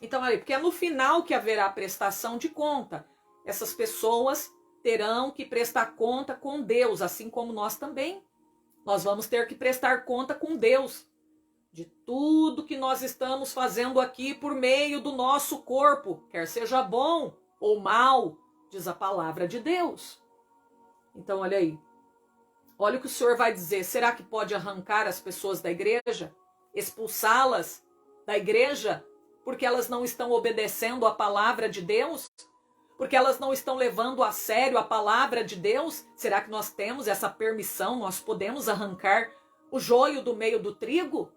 Então, aí, porque é no final que haverá a prestação de conta. Essas pessoas terão que prestar conta com Deus, assim como nós também. Nós vamos ter que prestar conta com Deus de tudo que nós estamos fazendo aqui por meio do nosso corpo, quer seja bom ou mal, diz a palavra de Deus. Então, olha aí. Olha o que o Senhor vai dizer. Será que pode arrancar as pessoas da igreja? Expulsá-las da igreja? Porque elas não estão obedecendo a palavra de Deus? Porque elas não estão levando a sério a palavra de Deus? Será que nós temos essa permissão? Nós podemos arrancar o joio do meio do trigo?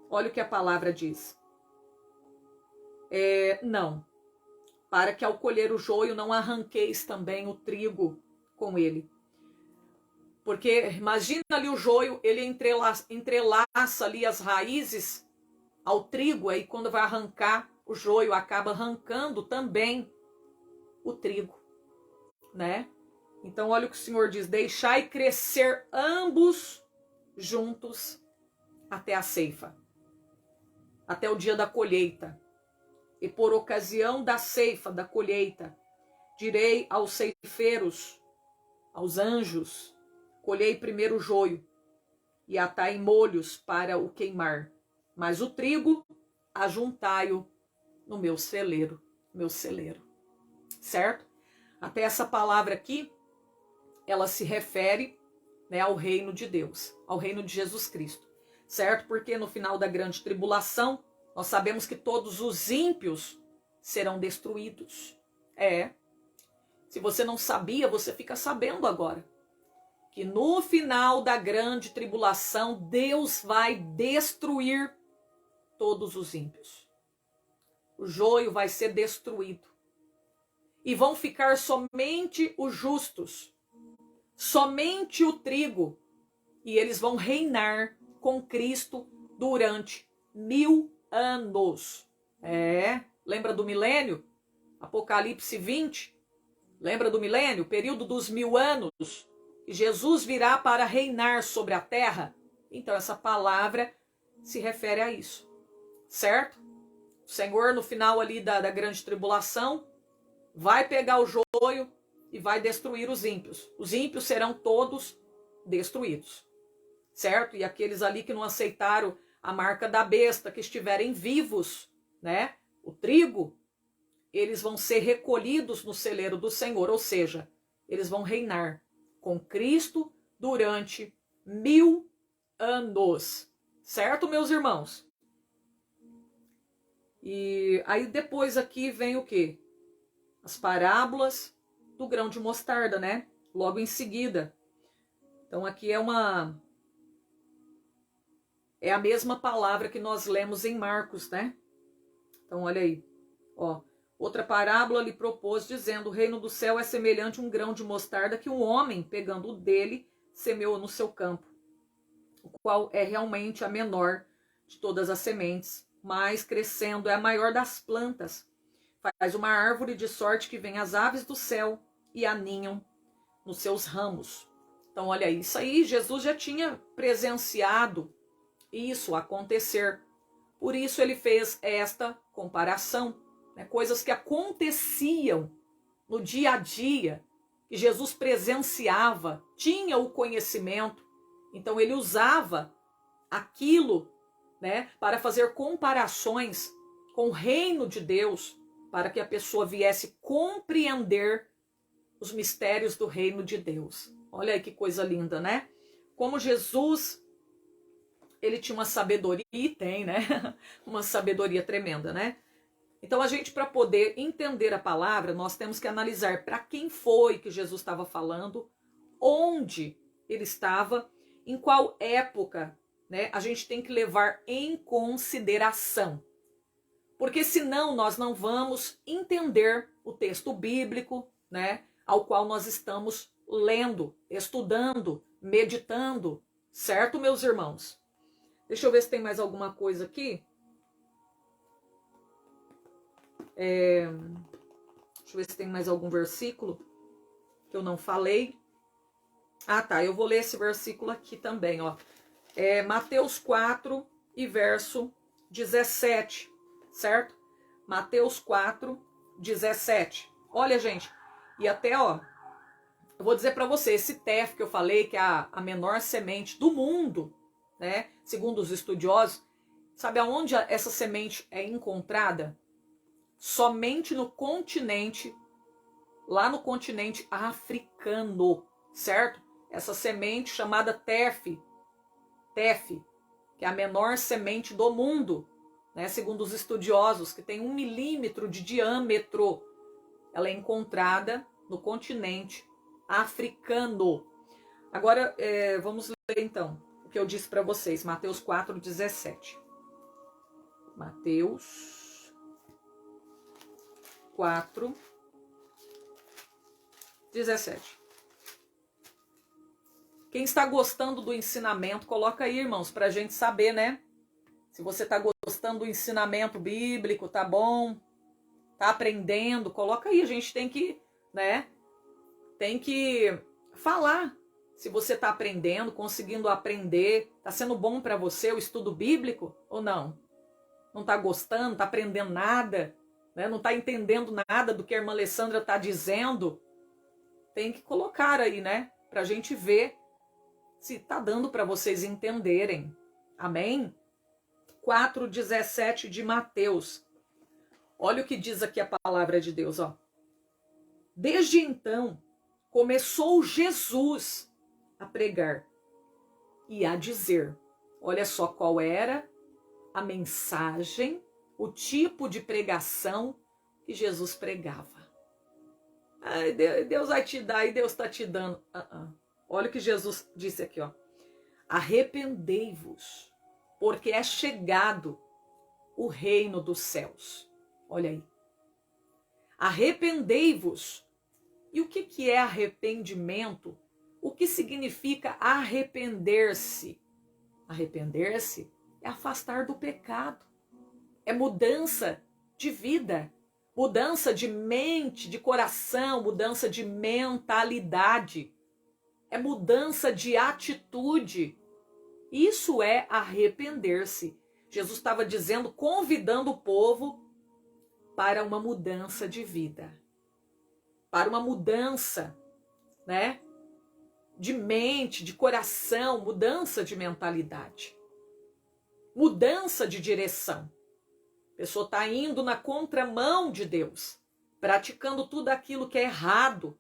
Olha o que a palavra diz. Não. Para que ao colher o joio não arranqueis também o trigo com ele. Porque imagina ali o joio, ele entrelaça ali as raízes ao trigo, aí quando vai arrancar o joio, acaba arrancando também o trigo, né? Então olha o que o Senhor diz, deixai crescer ambos juntos até a ceifa, até o dia da colheita. E por ocasião da ceifa, da colheita, direi aos ceifeiros, aos anjos, colhei primeiro o joio, e atai molhos para o queimar, mas o trigo ajuntai-o no meu celeiro, certo? Até essa palavra aqui, ela se refere, né, ao reino de Deus, ao reino de Jesus Cristo, certo? Porque no final da grande tribulação, nós sabemos que todos os ímpios serão destruídos. Se você não sabia, você fica sabendo agora. Que no final da grande tribulação, Deus vai destruir todos os ímpios. O joio vai ser destruído. E vão ficar somente os justos, somente o trigo. E eles vão reinar com Cristo durante 1000 anos. Lembra do milênio? Apocalipse 20. Lembra do milênio? Período dos 1000 anos. E Jesus virá para reinar sobre a terra. Então essa palavra se refere a isso. Certo? O Senhor no final ali da grande tribulação vai pegar o joio e vai destruir os ímpios. Os ímpios serão todos destruídos. Certo? E aqueles ali que não aceitaram a marca da besta, que estiverem vivos, né? O trigo, eles vão ser recolhidos no celeiro do Senhor, ou seja, eles vão reinar com Cristo durante 1000 anos. Certo, meus irmãos? E aí depois aqui vem o quê? As parábolas do grão de mostarda, né? Logo em seguida. Então aqui é a mesma palavra que nós lemos em Marcos, né? Então olha aí, ó. Outra parábola lhe propôs, dizendo: o reino do céu é semelhante a um grão de mostarda que um homem, pegando o dele, semeou no seu campo, o qual é realmente a menor de todas as sementes, mas crescendo é a maior das plantas. Faz uma árvore de sorte que vem as aves do céu e aninham nos seus ramos. Então olha isso aí, Jesus já tinha presenciado isso acontecer. Por isso ele fez esta comparação. Coisas que aconteciam no dia a dia, que Jesus presenciava, tinha o conhecimento, então ele usava aquilo, né, para fazer comparações com o reino de Deus, para que a pessoa viesse compreender os mistérios do reino de Deus. Olha aí que coisa linda, né? Como Jesus, ele tinha uma sabedoria, e tem, né? Uma sabedoria tremenda, né? Então a gente, para poder entender a palavra, nós temos que analisar para quem foi que Jesus estava falando, onde ele estava, em qual época, né? A gente tem que levar em consideração. Porque senão nós não vamos entender o texto bíblico, né? Ao qual nós estamos lendo, estudando, meditando. Certo, meus irmãos? Deixa eu ver se tem mais alguma coisa aqui. Deixa eu ver se tem mais algum versículo que eu não falei. Ah, tá. Eu vou ler esse versículo aqui também, ó. Mateus 4 e verso 17, certo? Mateus 4, 17. Olha, gente, e até, ó, eu vou dizer para você, esse tef que eu falei, que é a menor semente do mundo, né? Segundo os estudiosos, sabe aonde essa semente é encontrada? Somente no continente, lá no continente africano, certo? Essa semente chamada tef, que é a menor semente do mundo, né? Segundo os estudiosos, que tem 1 milímetro de diâmetro, ela é encontrada no continente africano. Agora, vamos ler então o que eu disse para vocês, Mateus 4, 17. Mateus 4, 17. Quem está gostando do ensinamento, coloca aí, irmãos, para a gente saber, né? Se você está gostando do ensinamento bíblico, tá bom? Tá aprendendo, coloca aí. A gente tem que, né? Tem que falar. Se você está aprendendo, conseguindo aprender, tá sendo bom para você o estudo bíblico ou não? Não está gostando, não está aprendendo nada? Né? Não está entendendo nada do que a irmã Alessandra está dizendo, tem que colocar aí, né? Para a gente ver se está dando para vocês entenderem. Amém? 4:17 de Mateus. Olha o que diz aqui a palavra de Deus, ó. Desde então, começou Jesus a pregar e a dizer. Olha só qual era a mensagem, o tipo de pregação que Jesus pregava. Ai, Deus vai te dar e Deus está te dando. Olha o que Jesus disse aqui, ó. Arrependei-vos, porque é chegado o reino dos céus. Olha aí. Arrependei-vos. E o que é arrependimento? O que significa arrepender-se? Arrepender-se é afastar do pecado. É mudança de vida. Mudança de mente, de coração, mudança de mentalidade. É mudança de atitude. Isso é arrepender-se. Jesus estava dizendo, convidando o povo para uma mudança de vida. Para uma mudança, né? De mente, de coração, mudança de mentalidade. Mudança de direção. A pessoa está indo na contramão de Deus, praticando tudo aquilo que é errado,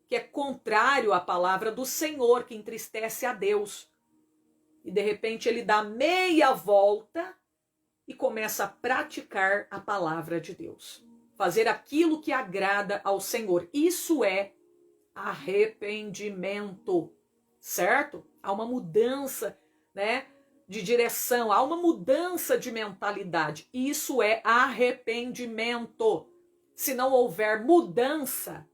que é contrário à palavra do Senhor, que entristece a Deus. E de repente ele dá meia volta e começa a praticar a palavra de Deus. Fazer aquilo que agrada ao Senhor. Isso é arrependimento, certo? Há uma mudança, né, de direção, há uma mudança de mentalidade. Isso é arrependimento. Se não houver mudança,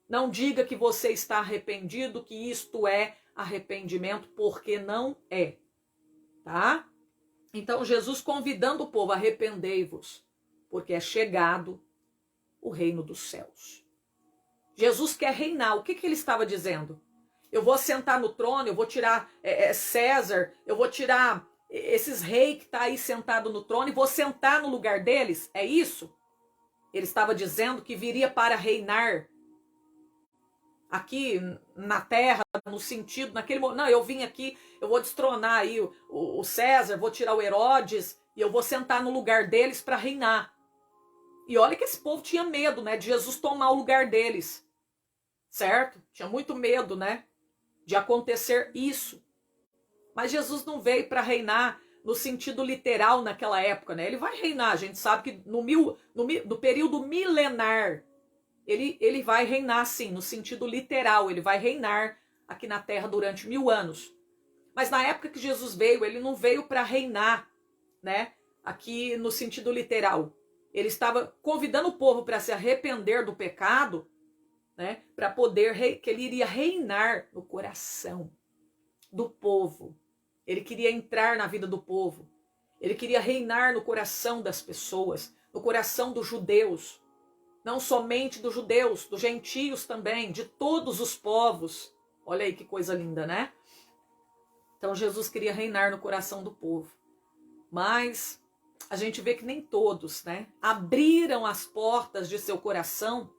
não diga que você está arrependido, que isto é arrependimento, porque não é, tá? Então Jesus convidando o povo, arrependei-vos, porque é chegado o reino dos céus. Jesus quer reinar. O que ele estava dizendo? Eu vou sentar no trono, eu vou tirar César, eu vou tirar esses reis que estão aí sentados no trono e vou sentar no lugar deles? É isso? Ele estava dizendo que viria para reinar aqui na terra, no sentido, naquele momento. Não, eu vim aqui, eu vou destronar aí o César, vou tirar o Herodes e eu vou sentar no lugar deles para reinar. E olha que esse povo tinha medo, né, de Jesus tomar o lugar deles, certo? Tinha muito medo, né, de acontecer isso. Mas Jesus não veio para reinar no sentido literal naquela época, né? Ele vai reinar, a gente sabe que no período milenar, ele vai reinar sim, no sentido literal, ele vai reinar aqui na terra durante 1000 anos. Mas na época que Jesus veio, ele não veio para reinar, né, aqui no sentido literal. Ele estava convidando o povo para se arrepender do pecado, né, para poder, que ele iria reinar no coração do povo. Ele queria entrar na vida do povo. Ele queria reinar no coração das pessoas, no coração dos judeus. Não somente dos judeus, dos gentios também, de todos os povos. Olha aí que coisa linda, né? Então Jesus queria reinar no coração do povo. Mas a gente vê que nem todos, né, abriram as portas de seu coração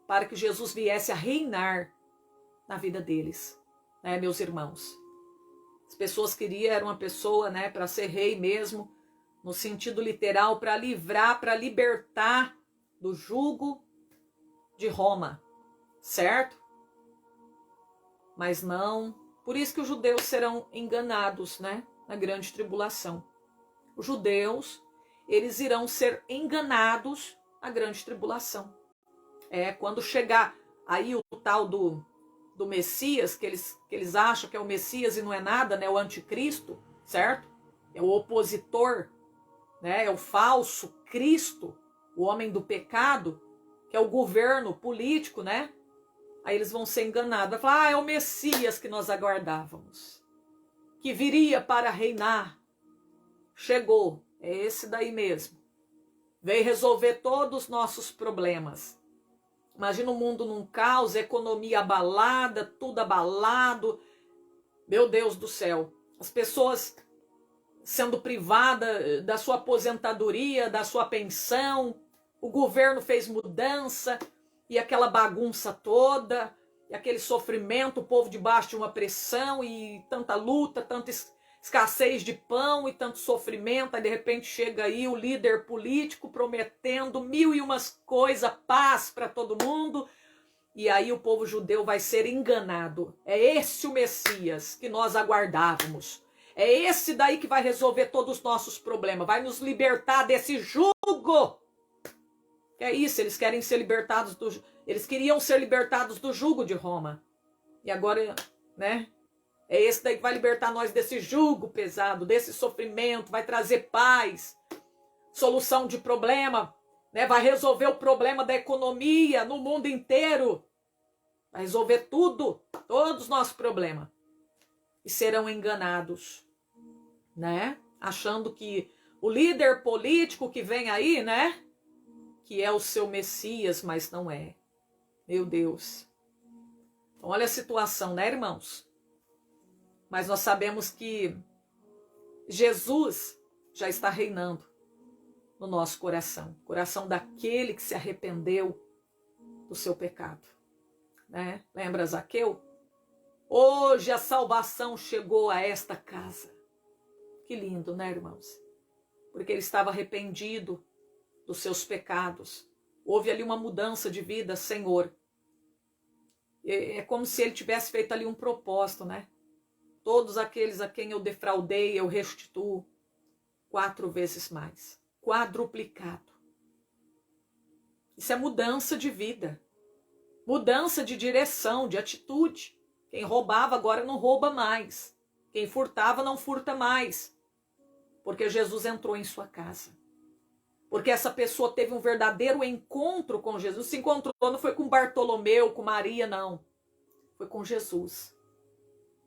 para que Jesus viesse a reinar na vida deles, né, meus irmãos. As pessoas queriam, era uma pessoa, né, para ser rei mesmo, no sentido literal, para livrar, para libertar do jugo de Roma, certo? Mas não, por isso que os judeus serão enganados, né, na grande tribulação. Os judeus, eles irão ser enganados na grande tribulação. Quando chegar aí o tal do Messias, que eles acham que é o Messias e não é nada, né? O anticristo, certo? É o opositor, né? É o falso Cristo, o homem do pecado, que é o governo político, né? Aí eles vão ser enganados. Vai falar, é o Messias que nós aguardávamos, que viria para reinar. Chegou, é esse daí mesmo. Veio resolver todos os nossos problemas. Imagina o mundo num caos, economia abalada, tudo abalado. Meu Deus do céu. As pessoas sendo privadas da sua aposentadoria, da sua pensão. O governo fez mudança e aquela bagunça toda. e aquele sofrimento, o povo debaixo de uma pressão e tanta luta, tanta escassez de pão e tanto sofrimento. Aí de repente chega aí o líder político prometendo 1001 coisas, paz para todo mundo, e aí o povo judeu vai ser enganado. É esse o Messias que nós aguardávamos. É esse daí que vai resolver todos os nossos problemas, vai nos libertar desse jugo. É isso, eles querem ser libertados eles queriam ser libertados do jugo de Roma. E agora, né? É esse daí que vai libertar nós desse jugo pesado, desse sofrimento, vai trazer paz, solução de problema, né? Vai resolver o problema da economia no mundo inteiro. Vai resolver tudo, todos os nossos problemas. E serão enganados, né? Achando que o líder político que vem aí, né? Que é o seu Messias, mas não é. Meu Deus. Então, olha a situação, né, irmãos? Mas nós sabemos que Jesus já está reinando no nosso coração. Coração daquele que se arrependeu do seu pecado, né? Lembra Zaqueu? Hoje a salvação chegou a esta casa. Que lindo, né, irmãos? Porque ele estava arrependido dos seus pecados. Houve ali uma mudança de vida, Senhor. É como se ele tivesse feito ali um propósito, né? Todos aqueles a quem eu defraudei, eu restituo 4 vezes mais. Quadruplicado. Isso é mudança de vida. Mudança de direção, de atitude. Quem roubava agora não rouba mais. Quem furtava não furta mais. Porque Jesus entrou em sua casa. Porque essa pessoa teve um verdadeiro encontro com Jesus. Se encontrou, não foi com Bartolomeu, com Maria, não. Foi com Jesus.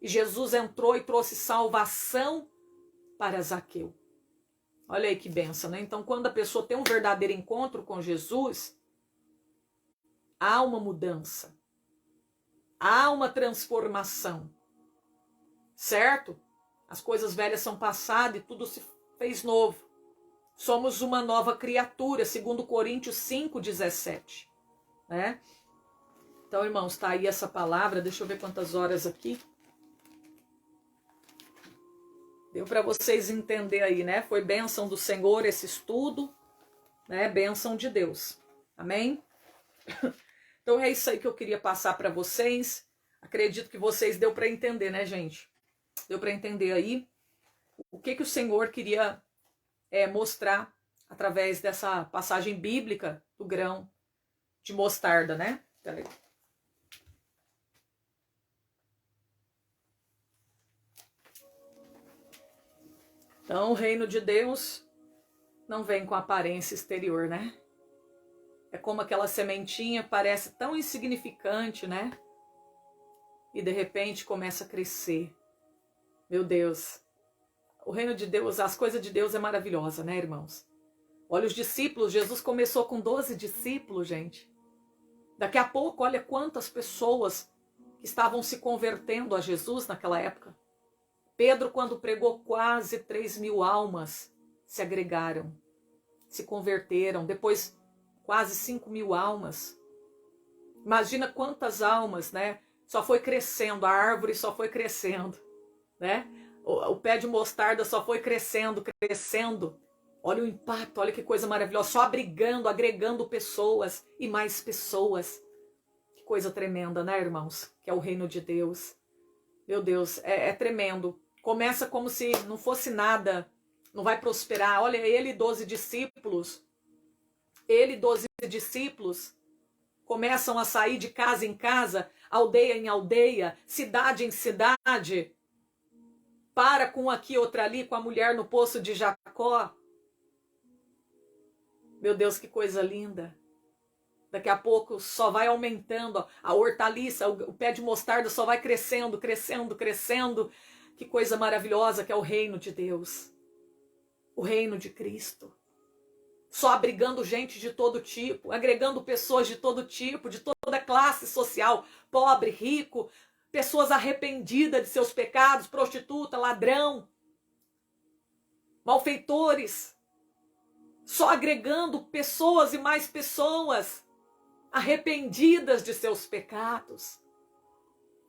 E Jesus entrou e trouxe salvação para Zaqueu. Olha aí que benção, né? Então, quando a pessoa tem um verdadeiro encontro com Jesus, há uma mudança. Há uma transformação. Certo? As coisas velhas são passadas e tudo se fez novo. Somos uma nova criatura, segundo Coríntios 5:17, né? Então, irmãos, tá aí essa palavra. Deixa eu ver quantas horas aqui. Deu para vocês entender aí, né? Foi bênção do Senhor esse estudo, né? Bênção de Deus. Amém? Então é isso aí que eu queria passar para vocês. Acredito que vocês deu para entender, né, gente? Deu para entender aí o que o Senhor queria mostrar através dessa passagem bíblica do grão de mostarda, né? Peraí. Então, o reino de Deus não vem com aparência exterior, né? É como aquela sementinha, parece tão insignificante, né? E de repente começa a crescer. Meu Deus. O reino de Deus, as coisas de Deus é maravilhosa, né, irmãos? Olha os discípulos, Jesus começou com 12 discípulos, gente. Daqui a pouco, olha quantas pessoas que estavam se convertendo a Jesus naquela época. Pedro, quando pregou, quase 3.000 almas se agregaram, se converteram. Depois, quase 5.000 almas. Imagina quantas almas, né? Só foi crescendo, a árvore só foi crescendo, né? O pé de mostarda só foi crescendo, crescendo. Olha o impacto, olha que coisa maravilhosa. Só abrigando, agregando pessoas e mais pessoas. Que coisa tremenda, né, irmãos? Que é o reino de Deus. Meu Deus, é tremendo. Começa como se não fosse nada, não vai prosperar. Olha, ele e 12 discípulos. Ele e 12 discípulos começam a sair de casa em casa, aldeia em aldeia, cidade em cidade. Para com aqui, outra ali, com a mulher no poço de Jacó. Meu Deus, que coisa linda. Daqui a pouco só vai aumentando a hortaliça, o pé de mostarda só vai crescendo, crescendo, crescendo. Que coisa maravilhosa que é o reino de Deus. O reino de Cristo. Só abrigando gente de todo tipo, agregando pessoas de todo tipo, de toda classe social, pobre, rico, pessoas arrependidas de seus pecados, prostituta, ladrão, malfeitores. Só agregando pessoas e mais pessoas arrependidas de seus pecados.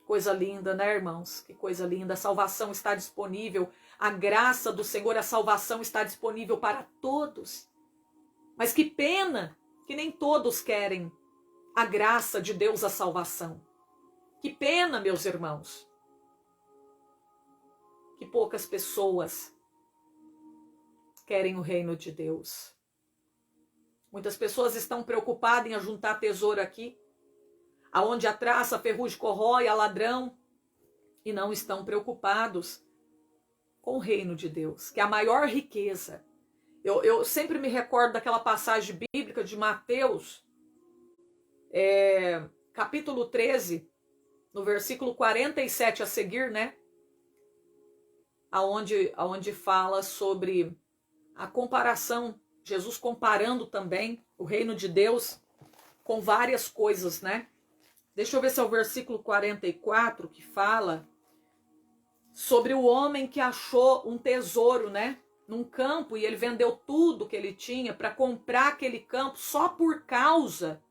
Coisa linda, né, irmãos? Que coisa linda. A salvação está disponível. A graça do Senhor, a salvação está disponível para todos. Mas que pena que nem todos querem a graça de Deus, a salvação. Que pena, meus irmãos, que poucas pessoas querem o reino de Deus. Muitas pessoas estão preocupadas em ajuntar tesouro aqui, aonde a traça, a ferrugem corrói, a ladrão, e não estão preocupados com o reino de Deus, que é a maior riqueza. Eu sempre me recordo daquela passagem bíblica de Mateus, capítulo 13, no versículo 47 a seguir, né? Aonde fala sobre a comparação, Jesus comparando também o reino de Deus com várias coisas, né? Deixa eu ver se é o versículo 44 que fala sobre o homem que achou um tesouro, né? Num campo, e ele vendeu tudo que ele tinha para comprar aquele campo só por causa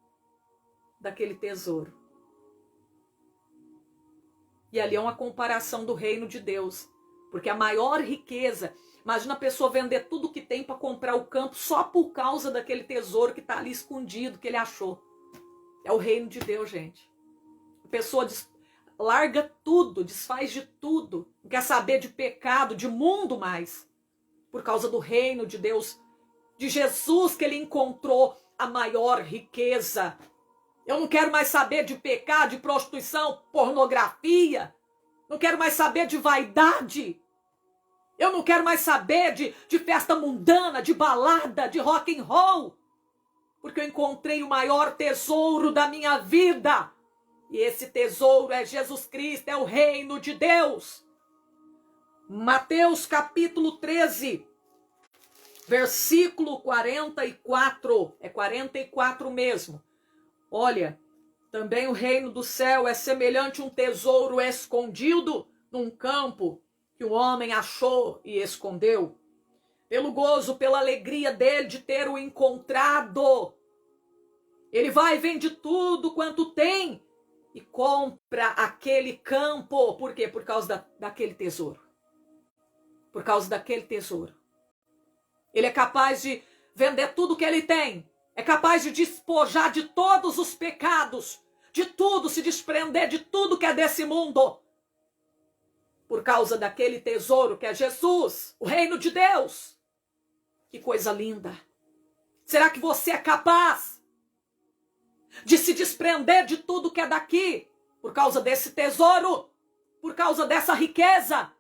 daquele tesouro. E ali é uma comparação do reino de Deus, porque a maior riqueza, imagina a pessoa vender tudo que tem para comprar o campo só por causa daquele tesouro que está ali escondido, que ele achou. É o reino de Deus, gente. A pessoa larga tudo, desfaz de tudo, não quer saber de pecado, de mundo mais, por causa do reino de Deus, de Jesus, que ele encontrou a maior riqueza. Eu não quero mais saber de pecado, de prostituição, pornografia. Não quero mais saber de vaidade. Eu não quero mais saber de festa mundana, de balada, de rock and roll. Porque eu encontrei o maior tesouro da minha vida. E esse tesouro é Jesus Cristo, é o reino de Deus. Mateus capítulo 13, versículo 44. É 44 mesmo. Olha, também o reino do céu é semelhante a um tesouro escondido num campo que o homem achou e escondeu. Pelo gozo, pela alegria dele de ter o encontrado, ele vai e vende tudo quanto tem e compra aquele campo. Por quê? Por causa daquele tesouro. Por causa daquele tesouro. Ele é capaz de vender tudo que ele tem. É capaz de despojar de todos os pecados, de tudo, se desprender de tudo que é desse mundo. Por causa daquele tesouro que é Jesus, o reino de Deus. Que coisa linda. Será que você é capaz de se desprender de tudo que é daqui, por causa desse tesouro, por causa dessa riqueza,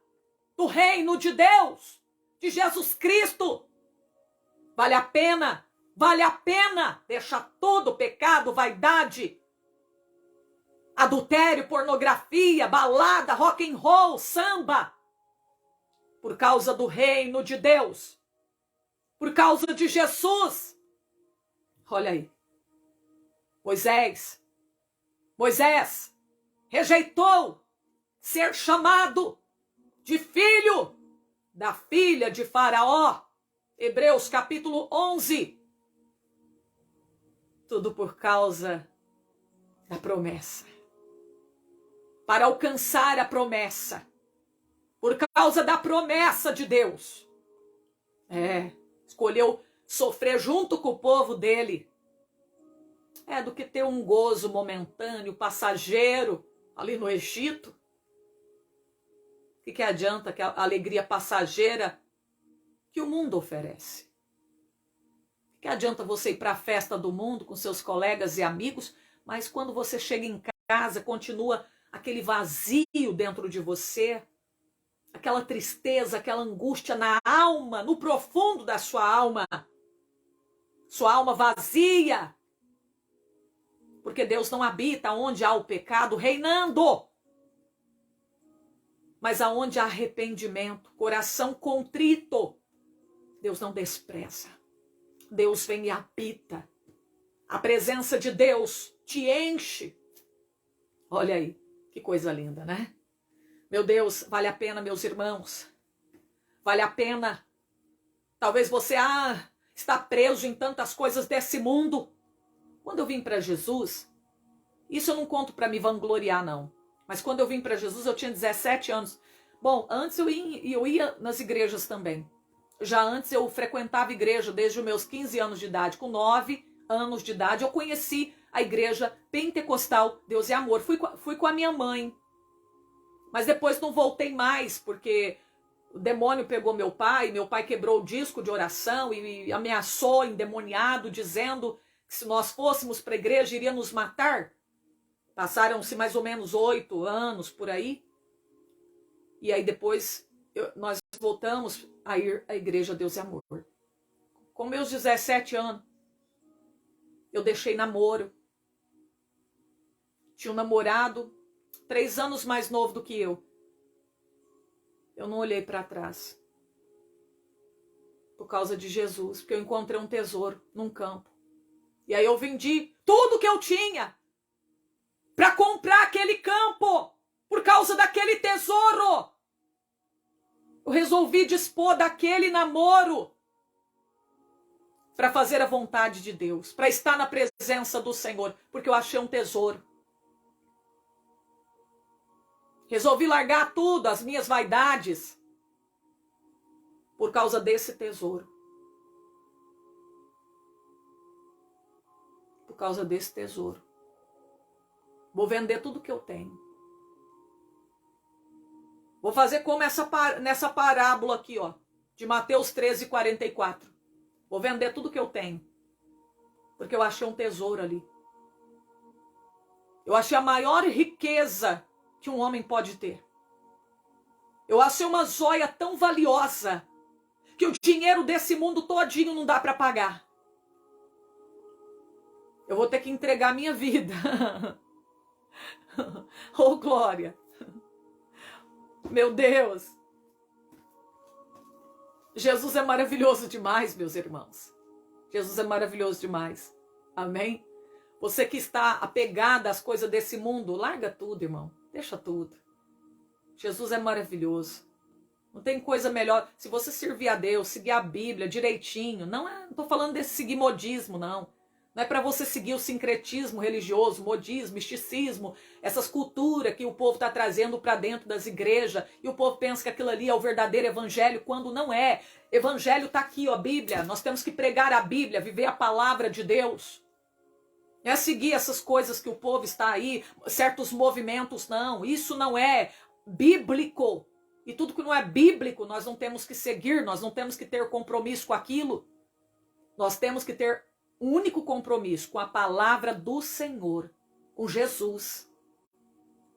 do reino de Deus, de Jesus Cristo? Vale a pena deixar tudo, pecado, vaidade, adultério, pornografia, balada, rock and roll, samba, por causa do reino de Deus, por causa de Jesus. Olha aí, Moisés rejeitou ser chamado de filho da filha de Faraó. Hebreus capítulo 11. Tudo por causa da promessa. Para alcançar a promessa. Por causa da promessa de Deus. Escolheu sofrer junto com o povo dele. Do que ter um gozo momentâneo, passageiro, ali no Egito. O que adianta que a alegria passageira que o mundo oferece? O que adianta você ir para a festa do mundo com seus colegas e amigos, mas quando você chega em casa, continua aquele vazio dentro de você, aquela tristeza, aquela angústia na alma, no profundo da sua alma vazia, porque Deus não habita onde há o pecado reinando, mas aonde há arrependimento, coração contrito, Deus não despreza. Deus vem e habita. A presença de Deus te enche. Olha aí, que coisa linda, né? Meu Deus, vale a pena, meus irmãos. Vale a pena. Talvez você está preso em tantas coisas desse mundo. Quando eu vim para Jesus, isso eu não conto para me vangloriar, não. Mas quando eu vim para Jesus, eu tinha 17 anos. Bom, antes eu ia nas igrejas também. Já antes eu frequentava igreja desde os meus 15 anos de idade. Com 9 anos de idade, eu conheci a igreja pentecostal Deus é Amor. Fui com a minha mãe. Mas depois não voltei mais, porque o demônio pegou meu pai quebrou o disco de oração e ameaçou, endemoniado, dizendo que se nós fôssemos para a igreja iria nos matar. Passaram-se mais ou menos 8 anos por aí. E aí depois nós voltamos a ir à igreja Deus é Amor. Com meus 17 anos, eu deixei namoro. Tinha um namorado 3 anos mais novo do que eu. Eu não olhei para trás. Por causa de Jesus, porque eu encontrei um tesouro num campo. E aí eu vendi tudo que eu tinha para comprar aquele campo, por causa daquele tesouro. Eu resolvi dispor daquele namoro para fazer a vontade de Deus, para estar na presença do Senhor, porque eu achei um tesouro. Resolvi largar tudo, as minhas vaidades, por causa desse tesouro. Por causa desse tesouro. Vou vender tudo que eu tenho. Vou fazer como nessa parábola aqui, ó, de Mateus 13:44. Vou vender tudo que eu tenho. Porque eu achei um tesouro ali. Eu achei a maior riqueza que um homem pode ter. Eu achei uma joia tão valiosa que o dinheiro desse mundo todinho não dá para pagar. Eu vou ter que entregar minha vida. Oh, glória. Meu Deus. Jesus é maravilhoso demais, meus irmãos. Jesus é maravilhoso demais. Amém? Você que está apegado às coisas desse mundo, larga tudo, irmão. Deixa tudo. Jesus é maravilhoso. Não tem coisa melhor. Se você servir a Deus, seguir a Bíblia direitinho, não estou falando desse seguir modismo, não. Não é para você seguir o sincretismo religioso, modismo, misticismo, essas culturas que o povo está trazendo para dentro das igrejas, e o povo pensa que aquilo ali é o verdadeiro evangelho, quando não é. Evangelho está aqui, ó, Bíblia. Nós temos que pregar a Bíblia, viver a palavra de Deus. Não é seguir essas coisas que o povo está aí, certos movimentos, não. Isso não é bíblico. E tudo que não é bíblico, nós não temos que seguir, nós não temos que ter compromisso com aquilo. Nós temos que ter um único compromisso com a palavra do Senhor, com Jesus.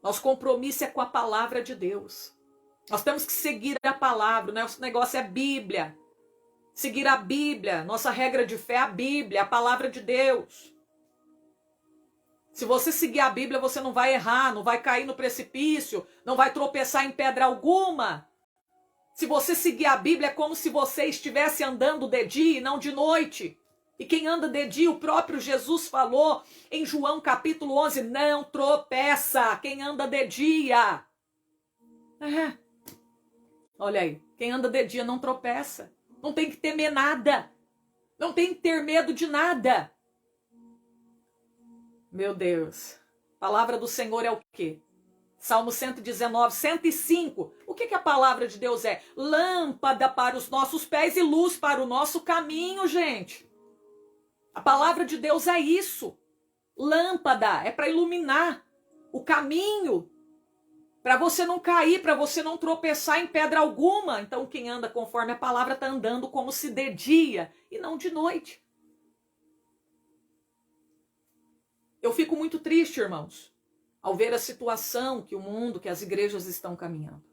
Nosso compromisso é com a palavra de Deus. Nós temos que seguir a palavra, nosso negócio é Bíblia. Seguir a Bíblia, nossa regra de fé é a Bíblia, a palavra de Deus. Se você seguir a Bíblia, você não vai errar, não vai cair no precipício, não vai tropeçar em pedra alguma. Se você seguir a Bíblia, é como se você estivesse andando de dia e não de noite. E quem anda de dia, o próprio Jesus falou em João capítulo 11, não tropeça quem anda de dia. Olha aí, quem anda de dia não tropeça. Não tem que temer nada. Não tem que ter medo de nada. Meu Deus, a palavra do Senhor é o quê? Salmo 119, 105. O que a palavra de Deus é? Lâmpada para os nossos pés e luz para o nosso caminho, gente. A palavra de Deus é isso. Lâmpada é para iluminar o caminho, para você não cair, para você não tropeçar em pedra alguma. Então quem anda conforme a palavra está andando como se de dia e não de noite. Eu fico muito triste, irmãos, ao ver a situação que o mundo, que as igrejas estão caminhando.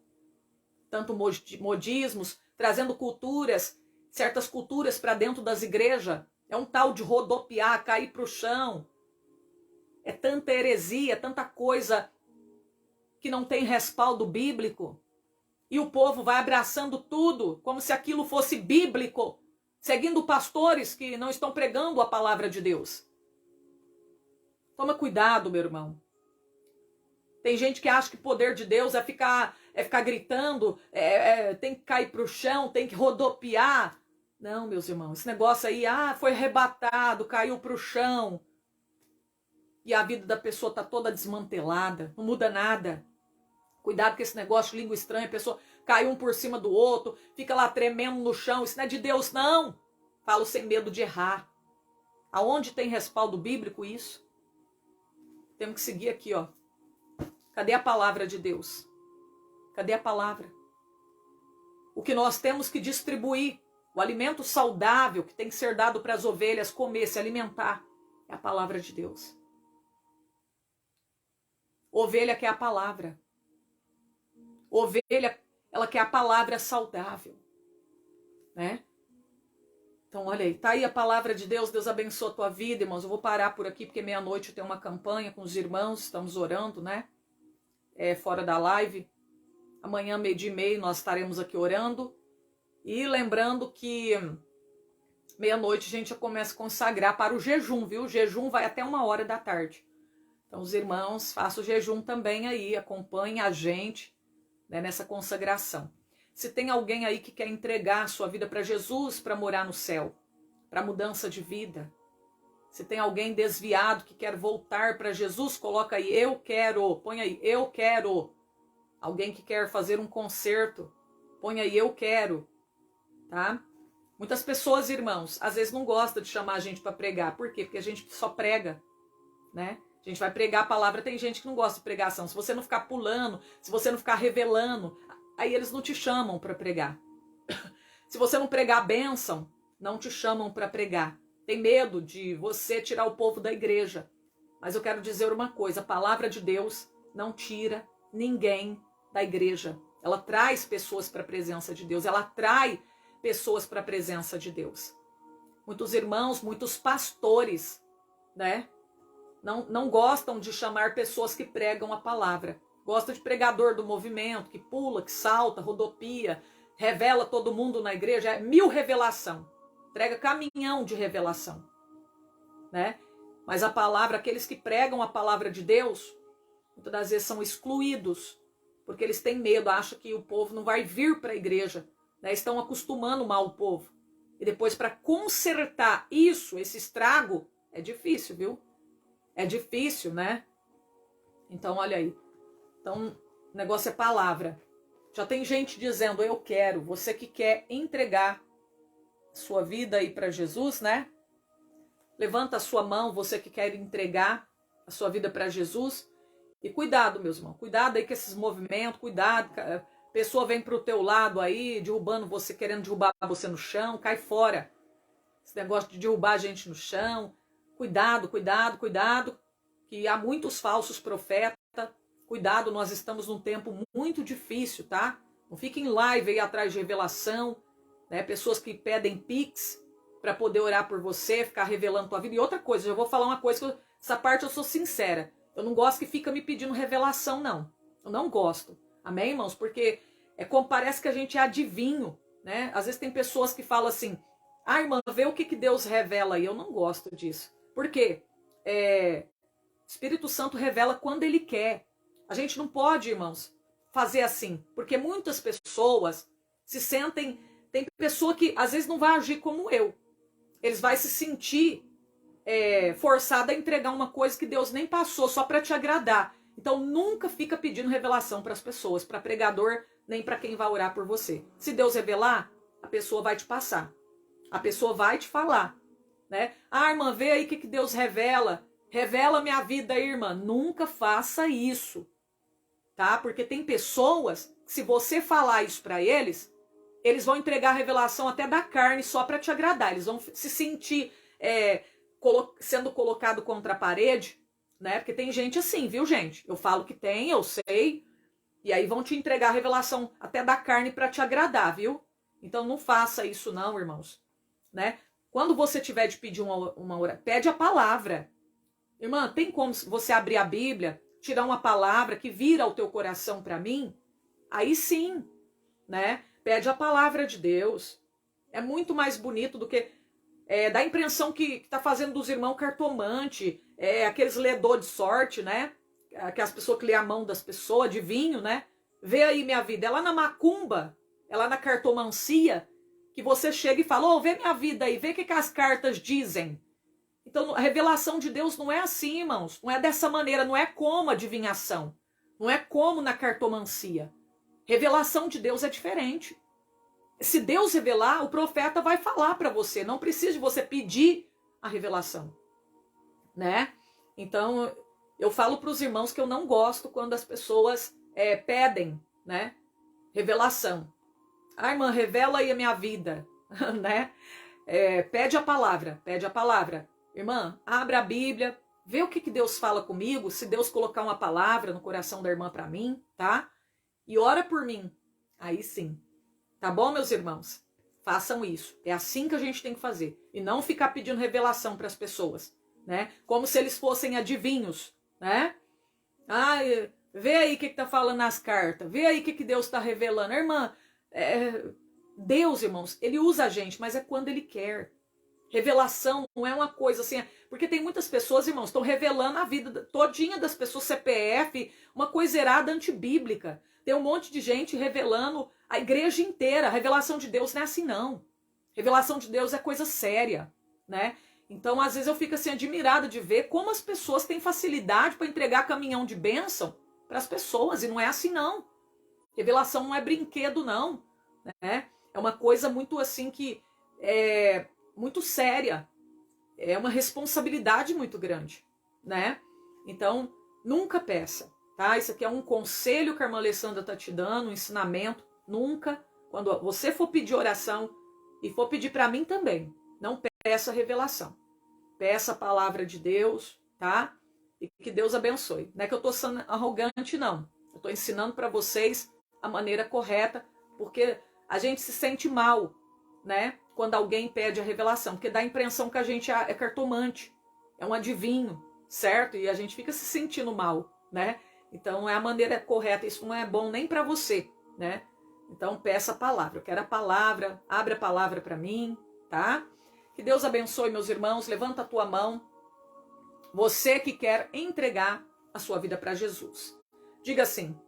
Tanto modismos, trazendo culturas, certas culturas para dentro das igrejas. É um tal de rodopiar, cair para o chão. É tanta heresia, tanta coisa que não tem respaldo bíblico. E o povo vai abraçando tudo como se aquilo fosse bíblico, seguindo pastores que não estão pregando a palavra de Deus. Toma cuidado, meu irmão. Tem gente que acha que o poder de Deus é ficar gritando, tem que cair para o chão, tem que rodopiar. Não, meus irmãos, esse negócio aí, foi arrebatado, caiu para o chão. E a vida da pessoa está toda desmantelada, não muda nada. Cuidado com esse negócio de língua estranha, a pessoa cai um por cima do outro, fica lá tremendo no chão, isso não é de Deus não. Falo sem medo de errar. Aonde tem respaldo bíblico isso? Temos que seguir aqui, ó. Cadê a palavra de Deus? Cadê a palavra? O que nós temos que distribuir, o alimento saudável que tem que ser dado para as ovelhas comer, se alimentar, é a palavra de Deus. Ovelha quer a palavra. Ovelha, ela quer a palavra saudável, né? Então, olha aí, tá aí a palavra de Deus. Deus abençoe a tua vida, irmãos. Eu vou parar por aqui, porque meia-noite eu tenho uma campanha com os irmãos, estamos orando, né? Fora da live. Amanhã, 12:30, nós estaremos aqui orando. E lembrando que meia-noite a gente já começa a consagrar para o jejum, viu? O jejum vai até 1h da tarde. Então, os irmãos, façam o jejum também aí, acompanhem a gente, né, nessa consagração. Se tem alguém aí que quer entregar a sua vida para Jesus, para morar no céu, para mudança de vida. Se tem alguém desviado que quer voltar para Jesus, coloca aí, eu quero. Põe aí, eu quero. Alguém que quer fazer um concerto, põe aí, eu quero. Tá? Muitas pessoas, irmãos, às vezes não gostam de chamar a gente para pregar. Por quê? Porque a gente só prega, né? A gente vai pregar a palavra. Tem gente que não gosta de pregação. Se você não ficar pulando, se você não ficar revelando, aí eles não te chamam para pregar. Se você não pregar a bênção, não te chamam para pregar. Tem medo de você tirar o povo da igreja. Mas eu quero dizer uma coisa, a palavra de Deus não tira ninguém da igreja. Ela traz pessoas para a presença de Deus, ela atrai pessoas para a presença de Deus. Muitos irmãos, muitos pastores, né? Não gostam de chamar pessoas que pregam a palavra. Gosta de pregador do movimento, que pula, que salta, rodopia, revela todo mundo na igreja. É 1000 revelação. Prega caminhão de revelação, né? Mas a palavra, aqueles que pregam a palavra de Deus, muitas das vezes são excluídos, porque eles têm medo, acham que o povo não vai vir para a igreja, né? Estão acostumando mal o povo. E depois, para consertar isso, esse estrago, é difícil, viu? É difícil, né? Então, olha aí. Então, o negócio é palavra. Já tem gente dizendo, eu quero. Você que quer entregar sua vida aí para Jesus, né? Levanta a sua mão, você que quer entregar a sua vida para Jesus. E cuidado, meus irmãos. Cuidado aí com esses movimentos. Cuidado. A pessoa vem pro teu lado aí, derrubando você, querendo derrubar você no chão. Cai fora. Esse negócio de derrubar a gente no chão. Cuidado, cuidado, cuidado. Que há muitos falsos profetas. Cuidado, nós estamos num tempo muito difícil, tá? Não fique em live aí atrás de revelação. Né? Pessoas que pedem pix para poder orar por você, ficar revelando tua vida. E outra coisa, eu vou falar uma coisa, essa parte eu sou sincera. Eu não gosto que fica me pedindo revelação, não. Eu não gosto. Amém, irmãos? Porque parece que a gente é adivinho, né? Às vezes tem pessoas que falam assim, irmã, vê o que Deus revela aí. Eu não gosto disso. Por quê? O Espírito Santo revela quando Ele quer. A gente não pode, irmãos, fazer assim. Porque muitas pessoas se sentem... Tem pessoa que às vezes não vai agir como eu. Eles vão se sentir forçada a entregar uma coisa que Deus nem passou, só para te agradar. Então nunca fica pedindo revelação para as pessoas, para pregador, nem para quem vai orar por você. Se Deus revelar, a pessoa vai te passar. A pessoa vai te falar. Né? Irmã, vê aí o que Deus revela. Revela minha vida aí, irmã. Nunca faça isso. Tá? Porque tem pessoas que se você falar isso para eles vão entregar a revelação até da carne só para te agradar. Eles vão se sentir sendo colocado contra a parede, né? Porque tem gente assim, viu, gente? Eu falo que tem, eu sei. E aí vão te entregar a revelação até da carne para te agradar, viu? Então não faça isso não, irmãos. Né? Quando você tiver de pedir uma oração, pede a palavra. Irmã, tem como você abrir a Bíblia, tirar uma palavra que vira o teu coração para mim? Aí sim, né? Pede a palavra de Deus. É muito mais bonito do que... dá a impressão que está fazendo dos irmãos cartomante, aqueles ledor de sorte, né? Aquelas pessoas que lê a mão das pessoas, adivinho, né? Vê aí minha vida. É lá na macumba, é lá na cartomancia, que você chega e fala, vê minha vida aí, vê o que as cartas dizem. Então, a revelação de Deus não é assim, irmãos. Não é dessa maneira, não é como adivinhação. Não é como na cartomancia. Revelação de Deus é diferente. Se Deus revelar, o profeta vai falar para você. Não precisa de você pedir a revelação, né? Então, eu falo para os irmãos que eu não gosto quando as pessoas pedem, né? Revelação. Ah, irmã, revela aí a minha vida, né? Pede a palavra, pede a palavra. Irmã, abra a Bíblia, vê o que Deus fala comigo, se Deus colocar uma palavra no coração da irmã para mim, tá? E ora por mim. Aí sim. Tá bom, meus irmãos? Façam isso. É assim que a gente tem que fazer. E não ficar pedindo revelação para as pessoas, né? Como se eles fossem adivinhos, né? Ah, vê aí o que tá falando nas cartas. Vê aí o que Deus está revelando. Irmã, Deus, irmãos, ele usa a gente, mas é quando ele quer. Revelação não é uma coisa assim, porque tem muitas pessoas, irmãos, estão revelando a vida todinha das pessoas, CPF, uma coisa errada antibíblica. Tem um monte de gente revelando a igreja inteira. A revelação de Deus não é assim, não. Revelação de Deus é coisa séria, né? Então, às vezes eu fico assim admirada de ver como as pessoas têm facilidade para entregar caminhão de bênção para as pessoas, e não é assim, não. Revelação não é brinquedo, não, né? É uma coisa muito assim que é muito séria. É uma responsabilidade muito grande, né? Então, nunca peça, tá? Isso aqui é um conselho que a irmã Alessandra tá te dando, um ensinamento. Nunca, quando você for pedir oração, e for pedir para mim também, não peça revelação. Peça a palavra de Deus, tá? E que Deus abençoe. Não é que eu tô sendo arrogante, não. Eu tô ensinando para vocês a maneira correta, porque a gente se sente mal, né? Quando alguém pede a revelação, porque dá a impressão que a gente é cartomante, é um adivinho, certo? E a gente fica se sentindo mal, né? Então é a maneira correta, isso não é bom nem para você, né? Então peça a palavra, eu quero a palavra, abre a palavra para mim, tá? Que Deus abençoe, meus irmãos, levanta a tua mão, você que quer entregar a sua vida para Jesus. Diga assim: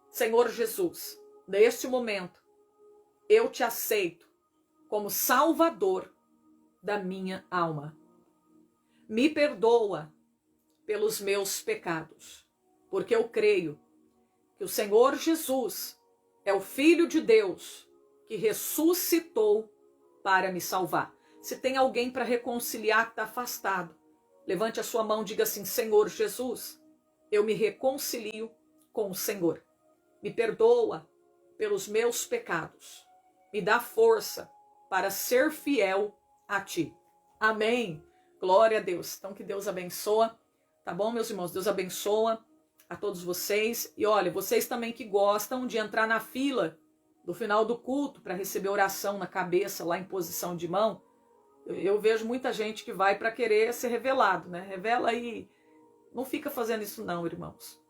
Senhor Jesus, neste momento, eu te aceito como Salvador da minha alma. Me perdoa pelos meus pecados, porque eu creio que o Senhor Jesus é o Filho de Deus que ressuscitou para me salvar. Se tem alguém para reconciliar que está afastado, levante a sua mão e diga assim: Senhor Jesus, eu me reconcilio com o Senhor. Me perdoa pelos meus pecados. Me dá força para ser fiel a ti. Amém. Glória a Deus. Então que Deus abençoa. Tá bom, meus irmãos? Deus abençoa a todos vocês. E olha, vocês também que gostam de entrar na fila do final do culto para receber oração na cabeça, lá em posição de mão, eu vejo muita gente que vai para querer ser revelado, né? Revela aí. Não fica fazendo isso não, irmãos.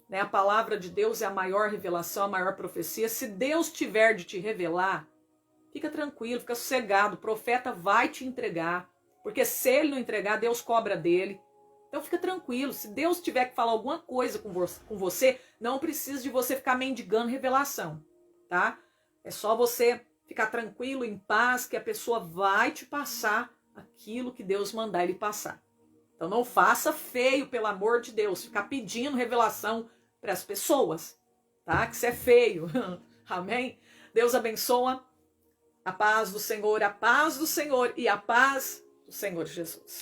Né? A palavra de Deus é a maior revelação, a maior profecia. Se Deus tiver de te revelar, fica tranquilo, fica sossegado. O profeta vai te entregar. Porque se ele não entregar, Deus cobra dele. Então fica tranquilo. Se Deus tiver que falar alguma coisa com você, não precisa de você ficar mendigando revelação, tá? É só você ficar tranquilo, em paz, que a pessoa vai te passar aquilo que Deus mandar ele passar. Então não faça feio, pelo amor de Deus, ficar pedindo revelação para as pessoas, tá? Que isso é feio. Amém? Deus abençoa. A paz do Senhor e a paz do Senhor Jesus.